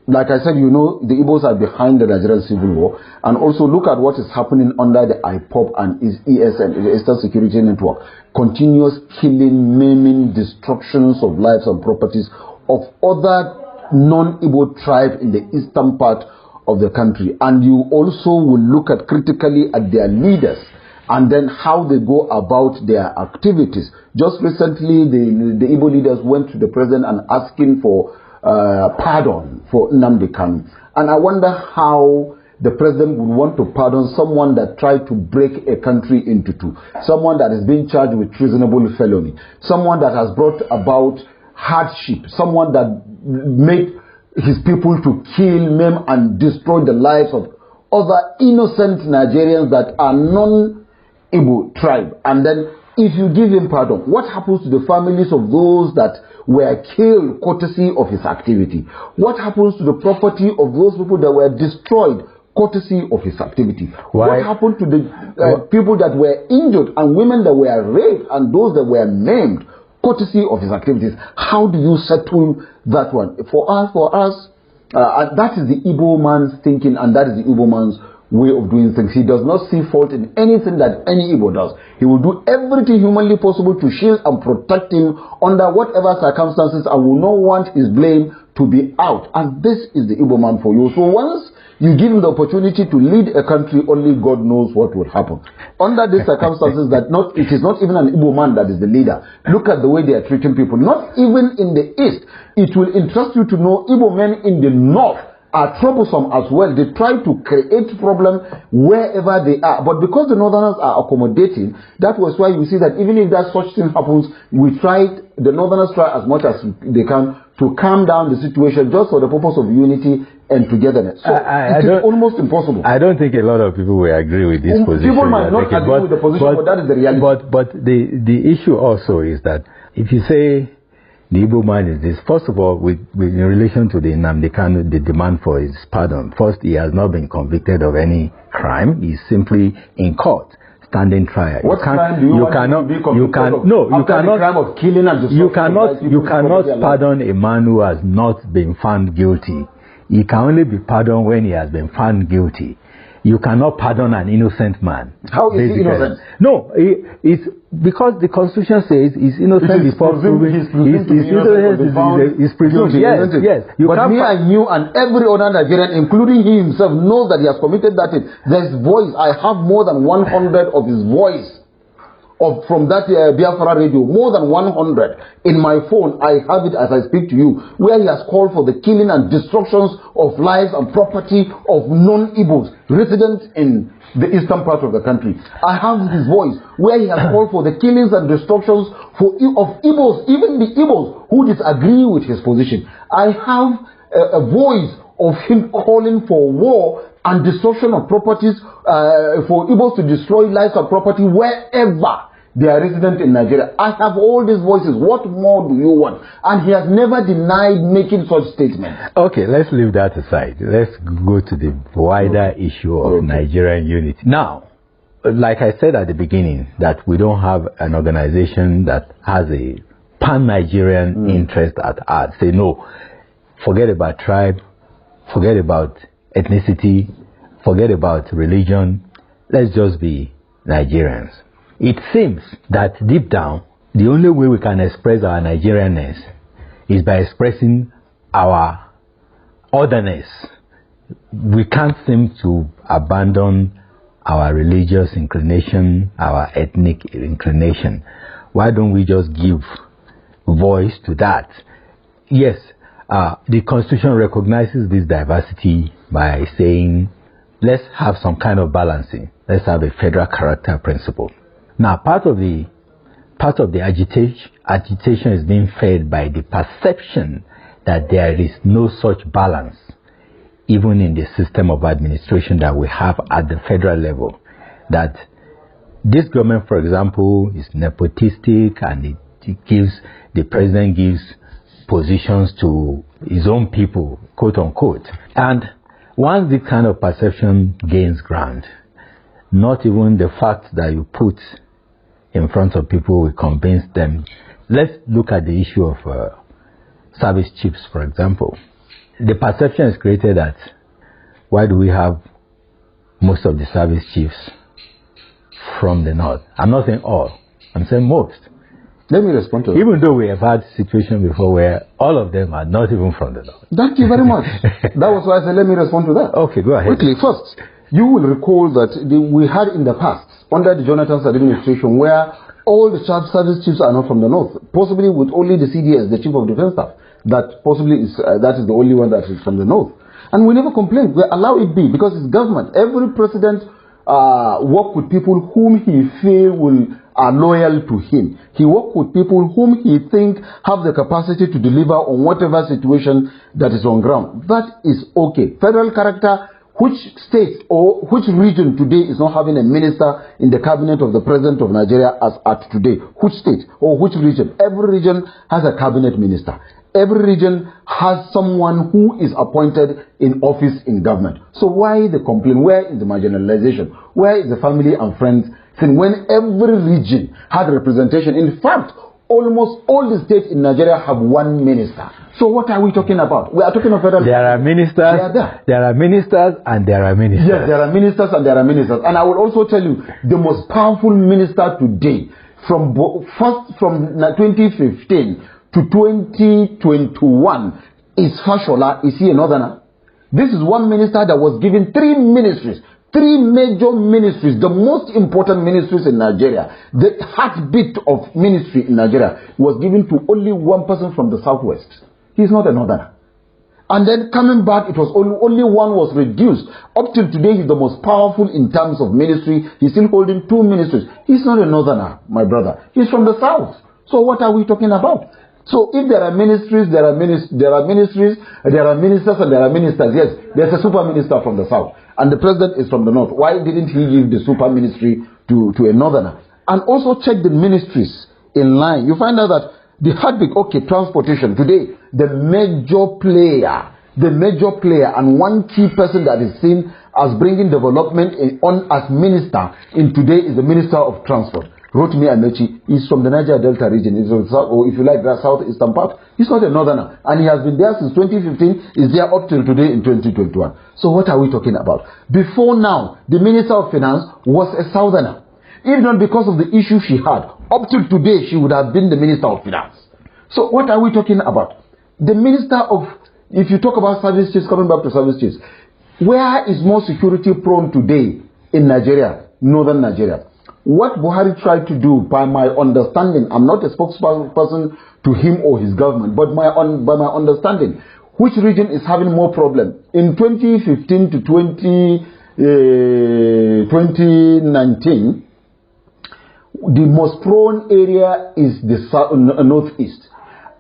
like I said, you know, the Igbos are behind the Nigerian Civil War. And also look at what is happening under the IPOB and ESN, the Eastern Security Network. Continuous killing, maiming, destructions of lives and properties of other non-Igbo tribes in the eastern part of the country. And you also will look at critically at their leaders and then how they go about their activities. Just recently, the Igbo leaders went to the president and asking for pardon for Nnamdi Kanu. And I wonder how the president would want to pardon someone that tried to break a country into two, someone that is being charged with treasonable felony, someone that has brought about hardship, someone that made his people to kill, maim, and destroy the lives of other innocent Nigerians that are non-Igbo tribe. And then if you give him pardon, what happens to the families of those that were killed courtesy of his activity? What happens to the property of those people that were destroyed courtesy of his activity? Why? What happened to the people that were injured and women that were raped and those that were maimed courtesy of his activities? How do you settle that one? For us, that is the Igbo man's thinking, and that is the Igbo man's way of doing things. He does not see fault in anything that any Igbo does. He will do everything humanly possible to shield and protect him under whatever circumstances, and will not want his blame to be out. And this is the Igbo man for you. So once you give him the opportunity to lead a country, only God knows what will happen. Under these circumstances, it is not even an Igbo man that is the leader. Look at the way they are treating people. Not even in the East. It will interest you to know Igbo men in the North are troublesome as well. They try to create problem wherever they are. But because the Northerners are accommodating, that was why you see that even if that such thing happens, the Northerners try as much as they can to calm down the situation just for the purpose of unity and togetherness. So it is almost impossible. I don't think a lot of people will agree with this position. People might not agree with the position, but that is the reality. But the issue also is that if you say the Igbo man is this, first of all, in relation to the Nnamdi Kanu, the demand for his pardon, first, he has not been convicted of any crime. He's simply in court, standing trial. What crime do you cannot be convicted of? No, you cannot. The crime of killing and you cannot pardon a man who has not been found guilty. He can only be pardoned when he has been found guilty. You cannot pardon an innocent man. How is he innocent? No, it's because the Constitution says he's innocent before proven. He's presumed. Yes. But me and you and every other Nigerian, including he himself, knows that he has committed that. There's voice. I have more than 100 of his voice. From that Biafra radio, more than 100 in my phone. I have it as I speak to you, where he has called for the killing and destructions of lives and property of non-Igbos residents in the eastern part of the country. I have his voice where he has called for the killings and destructions of Igbos, even the Igbos who disagree with his position. I have a voice of him calling for war and destruction of properties, for Igbos to destroy lives and property wherever they are resident in Nigeria. I have all these voices. What more do you want? And he has never denied making such statements. Okay, let's leave that aside. Let's go to the wider issue of Nigerian unity. Now, like I said at the beginning, that we don't have an organization that has a pan-Nigerian interest at heart. Say, no, forget about tribe, forget about ethnicity, forget about religion. Let's just be Nigerians. It seems that deep down, the only way we can express our Nigerianness is by expressing our otherness. We can't seem to abandon our religious inclination, our ethnic inclination. Why don't we just give voice to that? Yes, the Constitution recognizes this diversity by saying, let's have some kind of balancing. Let's have a federal character principle. Now, part of the agitation is being fed by the perception that there is no such balance, even in the system of administration that we have at the federal level. That this government, for example, is nepotistic, and the president gives positions to his own people, quote unquote. And once this kind of perception gains ground, not even the fact that you put in front of people, we convince them. Let's look at the issue of service chiefs, for example. The perception is created that why do we have most of the service chiefs from the north? I'm not saying all, I'm saying most. Let me respond to that. Even though we have had situations before where all of them are not even from the north. Thank you very much. That was why I said let me respond to that. Okay, go ahead. Quickly, first, you will recall that we had in the past, under the Jonathan's administration, where all the service chiefs are not from the north, possibly with only the CDS, the Chief of Defense Staff, that possibly is that is the only one that is from the north. And we never complain. We allow it be because it's government. Every president work with people whom he feel are loyal to him. He work with people whom he think have the capacity to deliver on whatever situation that is on ground. That is okay. Federal character, which state or which region today is not having a minister in the cabinet of the president of Nigeria as at today? Which state or which region? Every region has a cabinet minister. Every region has someone who is appointed in office in government. So why the complaint? Where is the marginalization? Where is the family and friends? Since when every region had representation, in fact, almost all the states in Nigeria have one minister. So what are we talking about? We are talking of federal. There are ministers. There are ministers and there are ministers. Yes, there are ministers and there are ministers. And I will also tell you, the most powerful minister today, from 2015 to 2021, is Fashola. Is he a northerner? This is one minister that was given 3 ministries. 3 major ministries, the most important ministries in Nigeria, the heartbeat of ministry in Nigeria, was given to only one person from the southwest. He's not a northerner. And then coming back, it was only one was reduced. Up till today, he's the most powerful in terms of ministry. He's still holding 2 ministries. He's not a northerner, my brother. He's from the south. So what are we talking about? So if there are ministries, there are ministers, and there are ministers, yes, there's a super minister from the south. And the president is from the north. Why didn't he give the super ministry to a northerner? And also check the ministries in line. You find out that the heartbeat, okay, transportation. Today, the major player and one key person that is seen as bringing development as minister in today is the Minister of Transport. Rotimi Amechi is from the Niger Delta region, or if you like, the southeastern part. He's not a northerner, and he has been there since 2015, is there up till today in 2021. So what are we talking about? Before now, the Minister of Finance was a southerner. If not because of the issue she had, up till today, she would have been the Minister of Finance. So what are we talking about? The Minister of, if you talk about service chiefs, coming back to service chiefs, where is more security prone today in Nigeria, northern Nigeria? What Buhari tried to do, by my understanding, I'm not a spokesperson to him or his government, but by my understanding, which region is having more problem? In 2015 to 2019, the most prone area is the northeast.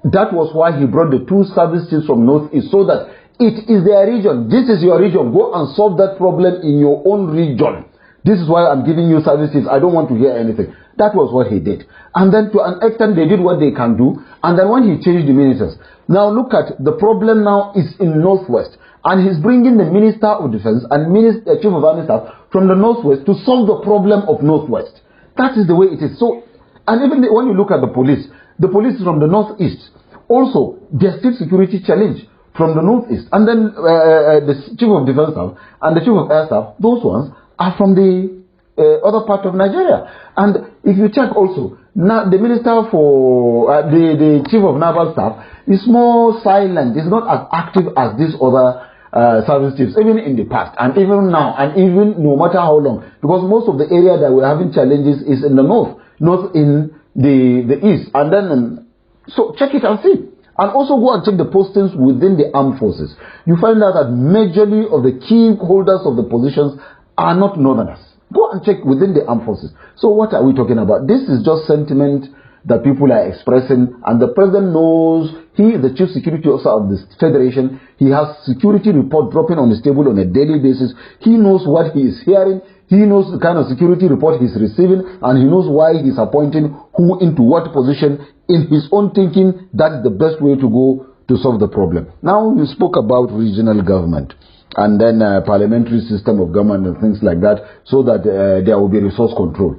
That was why he brought the 2 service chiefs from northeast, so that it is their region. This is your region. Go and solve that problem in your own region. This is why I'm giving you services. I don't want to hear anything. That was what he did. And then to an extent, they did what they can do. And then when he changed the ministers. Now look at the problem now is in Northwest. And he's bringing the Minister of Defense and Chief of Army Staff from the Northwest to solve the problem of Northwest. That is the way it is. So, and even when you look at the police is from the Northeast. Also, there's still security challenge from the Northeast. And then the Chief of Defense Staff and the Chief of Air Staff, those ones are from the other part of Nigeria. And if you check also, now the Minister for the Chief of Naval Staff is more silent. It's not as active as these other service chiefs, even in the past, and even now, and even no matter how long, because most of the area that we're having challenges is in the north, not in the east. And then, so check it and see. And also go and check the postings within the armed forces. You find out that majority of the key holders of the positions are not northerners. Go and check within the armed forces. So what are we talking about? This is just sentiment that people are expressing, and the president knows. He is the chief security officer of this federation. He has security report dropping on his table on a daily basis. He knows what he is hearing. He knows the kind of security report he's receiving, and he knows why he's appointing who into what position. In his own thinking, that is the best way to go to solve the problem. Now, you spoke about regional government and then parliamentary system of government and things like that, so that there will be resource control.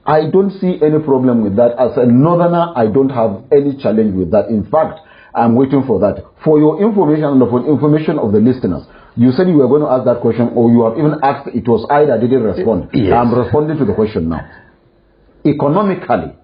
I don't see any problem with that. As a northerner, I don't have any challenge with that. In fact, I'm waiting for that. For your information and for information of the listeners, you said you were going to ask that question, or you have even asked. It was I that didn't respond. Yes. I'm responding to the question now. Economically,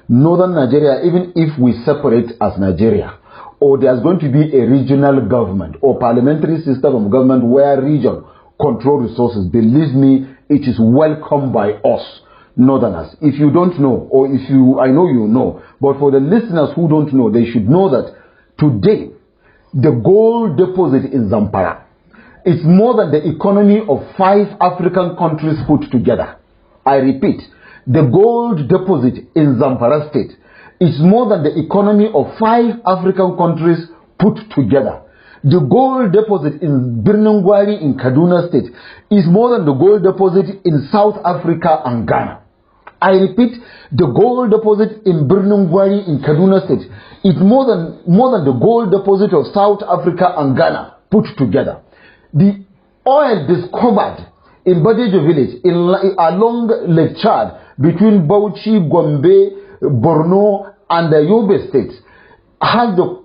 northern Nigeria, even if we separate as Nigeria, or there's going to be a regional government or parliamentary system of government where region control resources, believe me, it is welcomed by us northerners. If you don't know, or if you, I know you know, but for the listeners who don't know, they should know that today, the gold deposit in Zamfara is more than the economy of 5 African countries put together. I repeat, the gold deposit in Zamfara state is more than the economy of 5 African countries put together. The gold deposit in Birnin Gwari in Kaduna state is more than the gold deposit in South Africa and Ghana. I repeat, the gold deposit in Birnin Gwari in Kaduna state is more than the gold deposit of South Africa and Ghana put together. The oil discovered in Badejo village along Lake Chad between Bauchi, Gombe, Borno and the Yobe states has the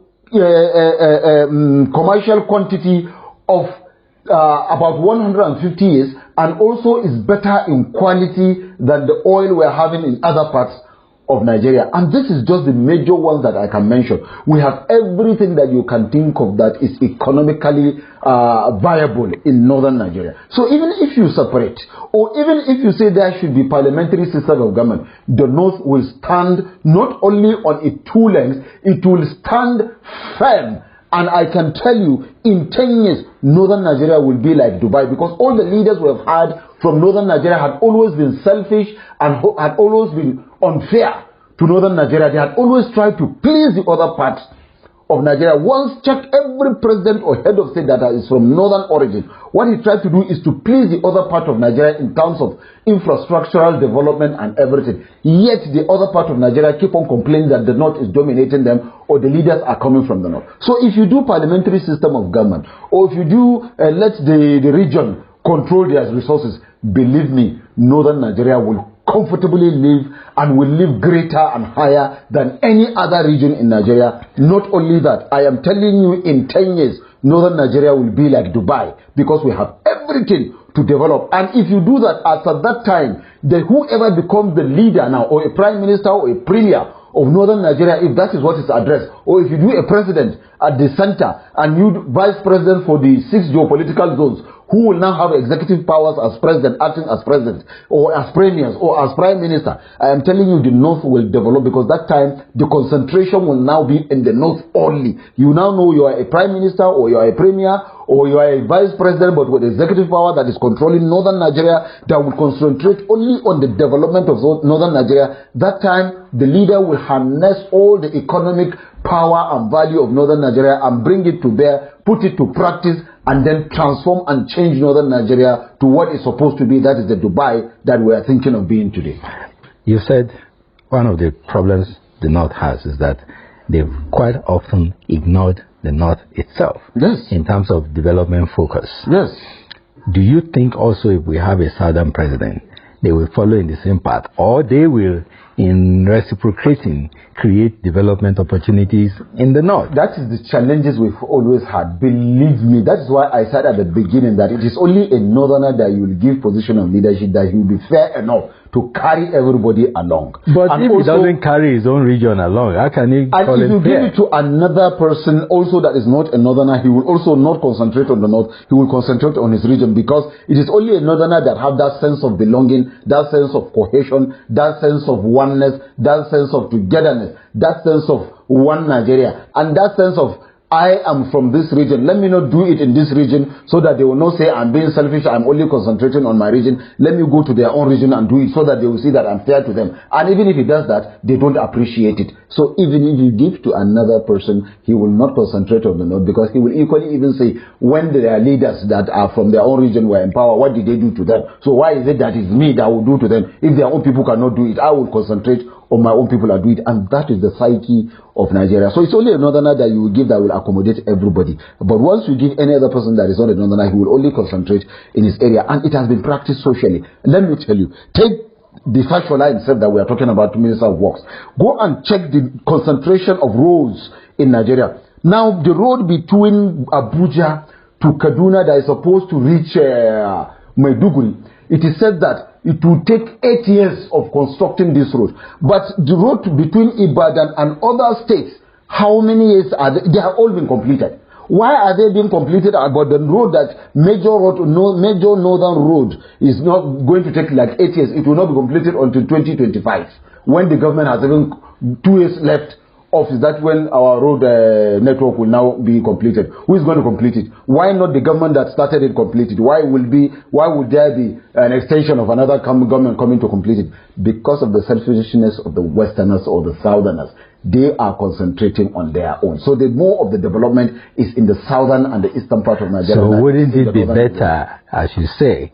commercial quantity of about 150 years, and also is better in quality than the oil we're having in other parts of Nigeria. And this is just the major ones that I can mention. We have everything that you can think of that is economically viable in northern Nigeria. So even if you separate, or even if you say there should be parliamentary system of government, the north will stand not only on its 2 legs, it will stand firm. And I can tell you, in 10 years, northern Nigeria will be like Dubai, because all the leaders we have had from northern Nigeria had always been selfish and had always been unfair to northern Nigeria. They had always tried to please the other parts of Nigeria. Once check every president or head of state that is from northern origin, what he tried to do is to please the other part of Nigeria in terms of infrastructural development and everything. Yet the other part of Nigeria keep on complaining that the north is dominating them, or the leaders are coming from the north. So if you do parliamentary system of government, or if you do let the region control their resources, believe me, northern Nigeria will comfortably live and will live greater and higher than any other region in Nigeria. Not only that, I am telling you, in 10 years, northern Nigeria will be like Dubai, because we have everything to develop. And if you do that, at that time, whoever becomes the leader now, or a prime minister or a premier of northern Nigeria, if that is what is addressed, or if you do a president at the center and you vice president for the 6 geopolitical zones, who will now have executive powers as president, acting as president, or as premiers, or as prime minister, I am telling you, the north will develop, because that time the concentration will now be in the north only. You now know you are a prime minister, or you are a premier, or you are a vice president, but with executive power that is controlling northern Nigeria, that will concentrate only on the development of northern Nigeria. That time the leader will harness all the economic power and value of northern Nigeria and bring it to bear, put it to practice, and then transform and change northern Nigeria to what it's supposed to be. That is the Dubai that we are thinking of being today. You said one of the problems the north has is that they've quite often ignored the north itself. Yes. In terms of development focus. Yes. Do you think also, if we have a southern president, they will follow in the same path, or they will, in reciprocating, create development opportunities in the north? That is the challenges we've always had. Believe me, that's why I said at the beginning that it is only a northerner that you will give position of leadership, that he will be fair enough to carry everybody along. But and if he doesn't carry his own region along, how can he call it fair? And if you give it to another person also that is not a northerner, he will also not concentrate on the north, he will concentrate on his region, because it is only a northerner that have that sense of belonging, that sense of cohesion, that sense of oneness, that sense of togetherness, that sense of one Nigeria, and that sense of I am from this region. Let me not do it in this region, so that they will not say I'm being selfish, I'm only concentrating on my region. Let me go to their own region and do it, so that they will see that I'm fair to them. And even if he does that, they don't appreciate it. So even if you give to another person, he will not concentrate on the north, because he will equally even say, when there are leaders that are from their own region were in power, what did they do to them? So why is it that it's me that will do to them? If their own people cannot do it, I will concentrate on my own people and do it. And that is the psyche of Nigeria. So it's only a northerner that you will give that will accommodate everybody. But once you give any other person that is not a northerner, he will only concentrate in his area. And it has been practiced socially. Let me tell you, take the Fashola itself that we are talking about, Minister of Works. Go and check the concentration of roads in Nigeria. Now, the road between Abuja to Kaduna that is supposed to reach Maiduguri, it is said that it will take 8 years of constructing this road. But the road between Ibadan and other states, how many years are they? They have all been completed. Why are they being completed about the road that major northern road is not going to take like 8 years? It will not be completed until 2025, when the government has even 2 years left of is that when our road network will now be completed. Who is going to complete it? Why not the government that started it complete it? Why would there be an extension of another government coming to complete it? Because of the selfishness of the Westerners or the Southerners. They are concentrating on their own. So the more of the development is in the southern and the eastern part of Nigeria. So wouldn't it be better, as you say,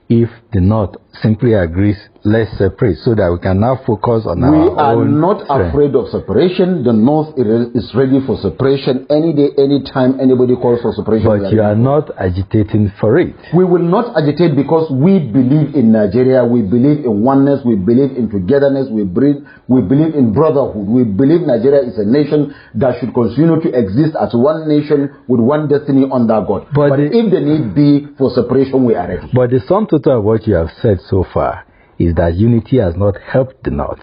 if the North simply agrees, let's separate, so that we can now focus on our own? We are not afraid of separation. The North is ready for separation any day, any time anybody calls for separation. But you are not agitating for it. We will not agitate because we believe in Nigeria. We believe in oneness. We believe in togetherness. We believe in brotherhood. We believe Nigeria is a nation that should continue to exist as one nation with one destiny under God. But if the need be for separation, we are ready. But the sum total of what you have said so far is that unity has not helped the North.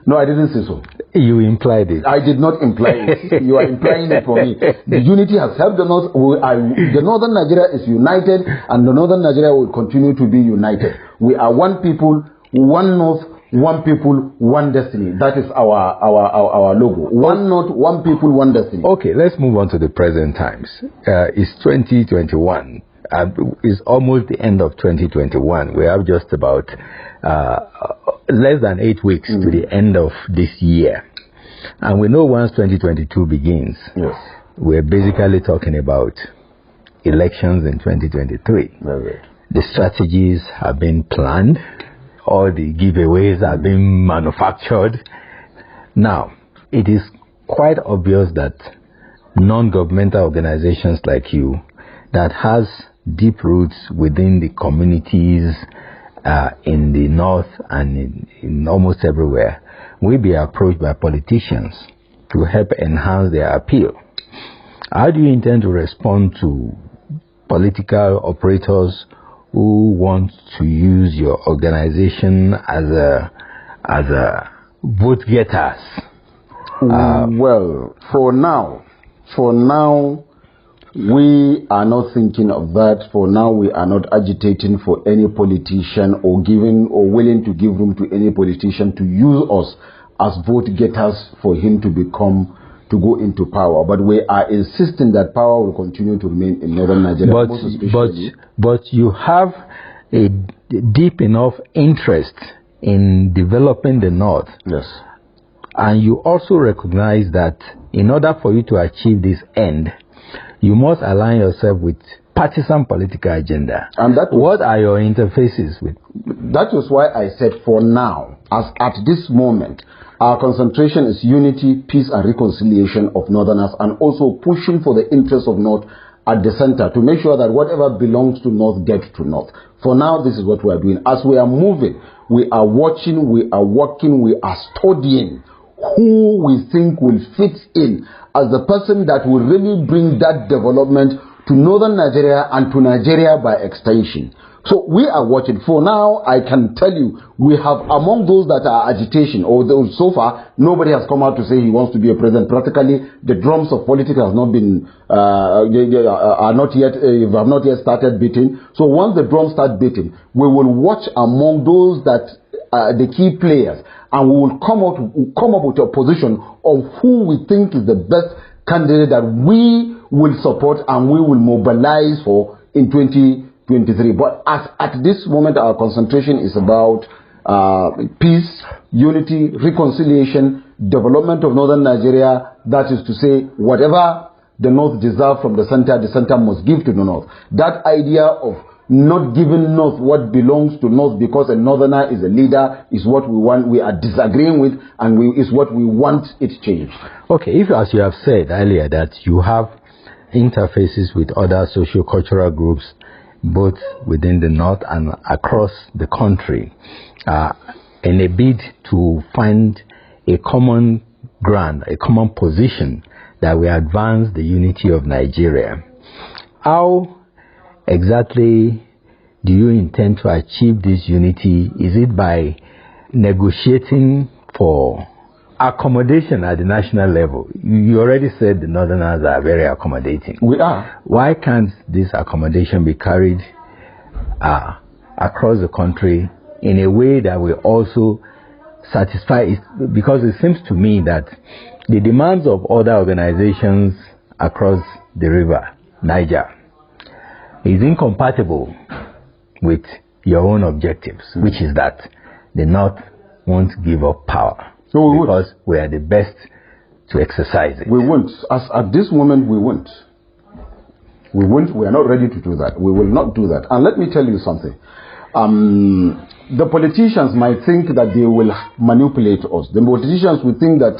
No, I didn't say so. You implied it. I did not imply it. You are implying it for me. The unity has helped the North. The Northern Nigeria is united, and the Northern Nigeria will continue to be united. We are one people, one North, one people, one destiny. That is our logo. One North, one people, one destiny. Okay, let's move on to the present times. It's 2021. It's almost the end of 2021. We have just about less than 8 weeks to the end of this year. And we know once 2022 begins, yes, we're basically talking about elections in 2023. Right. The strategies have been planned. All the giveaways have been manufactured. Now, it is quite obvious that non-governmental organizations like you that has deep roots within the communities in the North and in almost everywhere will be approached by politicians to help enhance their appeal. How do you intend to respond to political operators who want to use your organization as a vote getters? Well, for now, we are not thinking of that. For now, we are not agitating for any politician or willing to give room to any politician to use us as vote getters for him to go into power. But we are insisting that power will continue to remain in Northern Nigeria. But you have a deep enough interest in developing the North. Yes. And you also recognize that in order for you to achieve this end, you must align yourself with partisan political agenda. And what are your interfaces with? That is why I said for now, as at this moment, our concentration is unity, peace and reconciliation of Northerners, and also pushing for the interests of North at the center to make sure that whatever belongs to North gets to North. For now, this is what we are doing. As we are moving, we are watching, we are working, we are studying who we think will fit in as the person that will really bring that development to Northern Nigeria and to Nigeria by extension. So we are watching. For now, I can tell you, we have among those that are agitation, although so far, nobody has come out to say he wants to be a president. Practically, the drums of politics have not been, have not yet started beating. So once the drums start beating, we will watch among those that the key players, and we will come up with a position of who we think is the best candidate that we will support and we will mobilize for in 2023. But at this moment, our concentration is about peace, unity, reconciliation, development of Northern Nigeria. That is to say, whatever the North deserves from the center must give to the North. That idea of not giving North what belongs to North because a Northerner is a leader is what we want. We are disagreeing with, and is what we want it changed. Okay, if as you have said earlier that you have interfaces with other socio-cultural groups both within the north and across the country, in a bid to find a common ground, a common position that will advance the unity of Nigeria. How exactly do you intend to achieve this unity? Is it by negotiating for accommodation at the national level? You already said the Northerners are very accommodating. We are. Why can't this accommodation be carried across the country in a way that will also satisfy it? Because it seems to me that the demands of other organizations across the river, Niger, is incompatible with your own objectives, which is that the North won't give up power. So because we are the best to exercise it. We won't. At this moment, we won't. We won't. We are not ready to do that. We will not do that. And let me tell you something. The politicians might think that they will manipulate us. The politicians will think that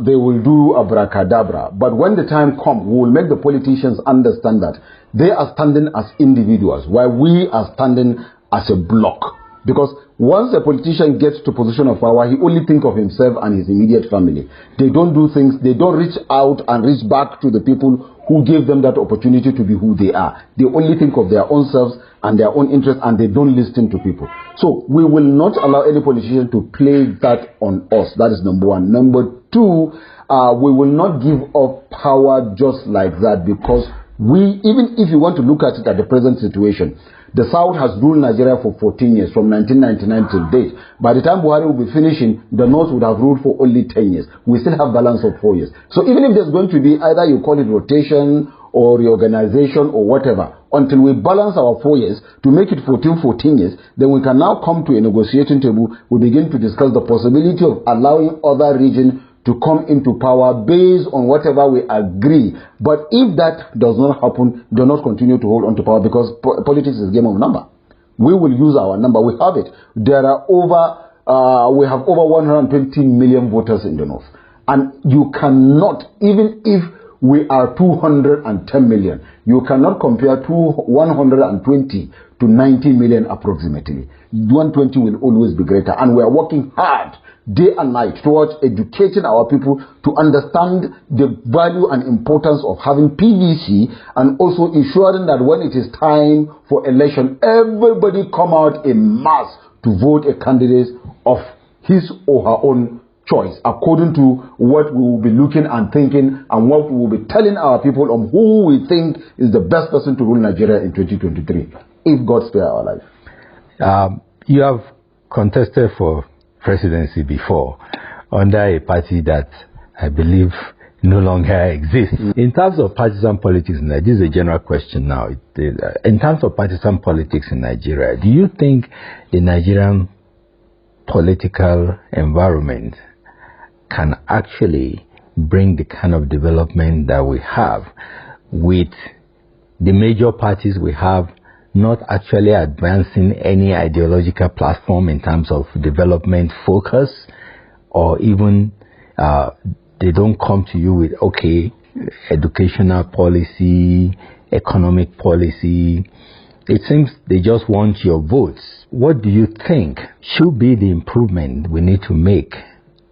they will do abracadabra. But when the time comes, we will make the politicians understand that they are standing as individuals, while we are standing as a bloc. Because once a politician gets to position of power, he only thinks of himself and his immediate family. They don't do things, they don't reach out and reach back to the people who gave them that opportunity to be who they are. They only think of their own selves and their own interests, and they don't listen to people. So we will not allow any politician to play that on us. That is number one. Number two, we will not give up power just like that, because even if you want to look at it at the present situation, the South has ruled Nigeria for 14 years, from 1999 till date. By the time Buhari will be finishing, the North would have ruled for only 10 years. We still have balance of 4 years. So even if there's going to be either you call it rotation or reorganization or whatever, until we balance our 4 years to make it 14 years, then we can now come to a negotiating table. We begin to discuss the possibility of allowing other regions to come into power based on whatever we agree. But if that does not happen, do not continue to hold on to power, because politics is a game of number. We will use our number. We have it. There are we have over 120 million voters in the North. And you cannot, even if we are 210 million, you cannot compare 120 to 90 million approximately. 120 will always be greater. And we are working hard day and night towards educating our people to understand the value and importance of having PVC, and also ensuring that when it is time for election, everybody come out in mass to vote a candidate of his or her own choice, according to what we will be looking and thinking, and what we will be telling our people on who we think is the best person to rule Nigeria in 2023, if God spare our life. You have contested for presidency before under a party that I believe no longer exists. In terms of partisan politics in Nigeria, this is a general question now. In terms of partisan politics in Nigeria, do you think the Nigerian political environment can actually bring the kind of development that we have, with the major parties we have not actually advancing any ideological platform in terms of development focus, or even they don't come to you with, okay, educational policy, economic policy. It seems they just want your votes. What do you think should be the improvement we need to make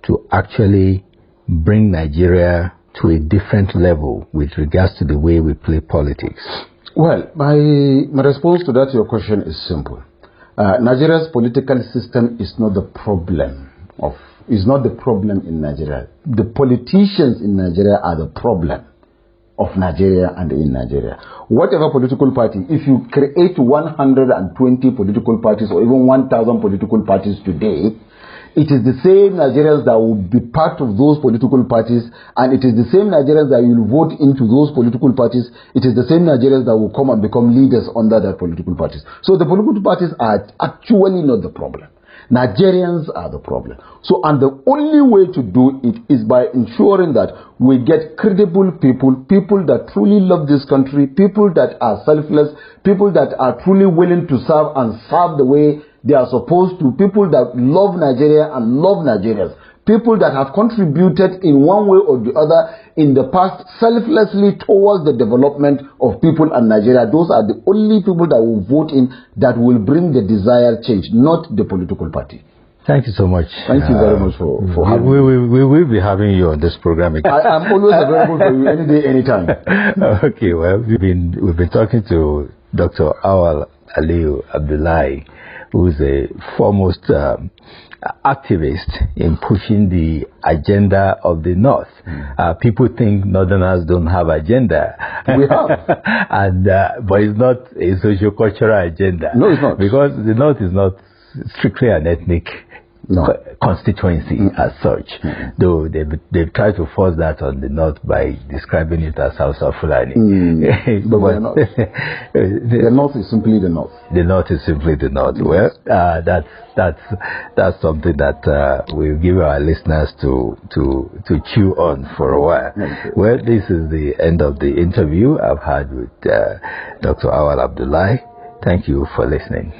to actually bring Nigeria to a different level with regards to the way we play politics? Well, my response to that, your question, is simple. Nigeria's political system is not the problem in Nigeria. The politicians in Nigeria are the problem of Nigeria and in Nigeria. Whatever political party, if you create 120 political parties or even 1,000 political parties today, it is the same Nigerians that will be part of those political parties, and it is the same Nigerians that will vote into those political parties. It is the same Nigerians that will come and become leaders under their political parties. So the political parties are actually not the problem. Nigerians are the problem. So, and the only way to do it is by ensuring that we get credible people that truly love this country, people that are selfless, people that are truly willing to serve and serve the way they are supposed to, people that love Nigeria and love Nigerians, people that have contributed in one way or the other in the past selflessly towards the development of people and Nigeria. Those are the only people that will vote in that will bring the desired change, not the political party. Thank you so much. Thank you very much for having me. We will be having you on this program again. I'm always available for you any day, anytime. Okay, well, we've been talking to Dr. Awal Aliyu Abdullahi, who is a foremost activist in pushing the agenda of the North. People think Northerners don't have agenda. We have. And, but it's not a socio-cultural agenda. No, it's not. Because the North is not strictly an ethnic constituency as such, though they've tried to force that on the North by describing it as House of Fulani. But we're not. The North is simply the North. The North is simply the North. Well, that's something that we'll give our listeners to chew on for a while. Well, this is the end of the interview I've had with Dr. Awal Abdullahi. Thank you for listening.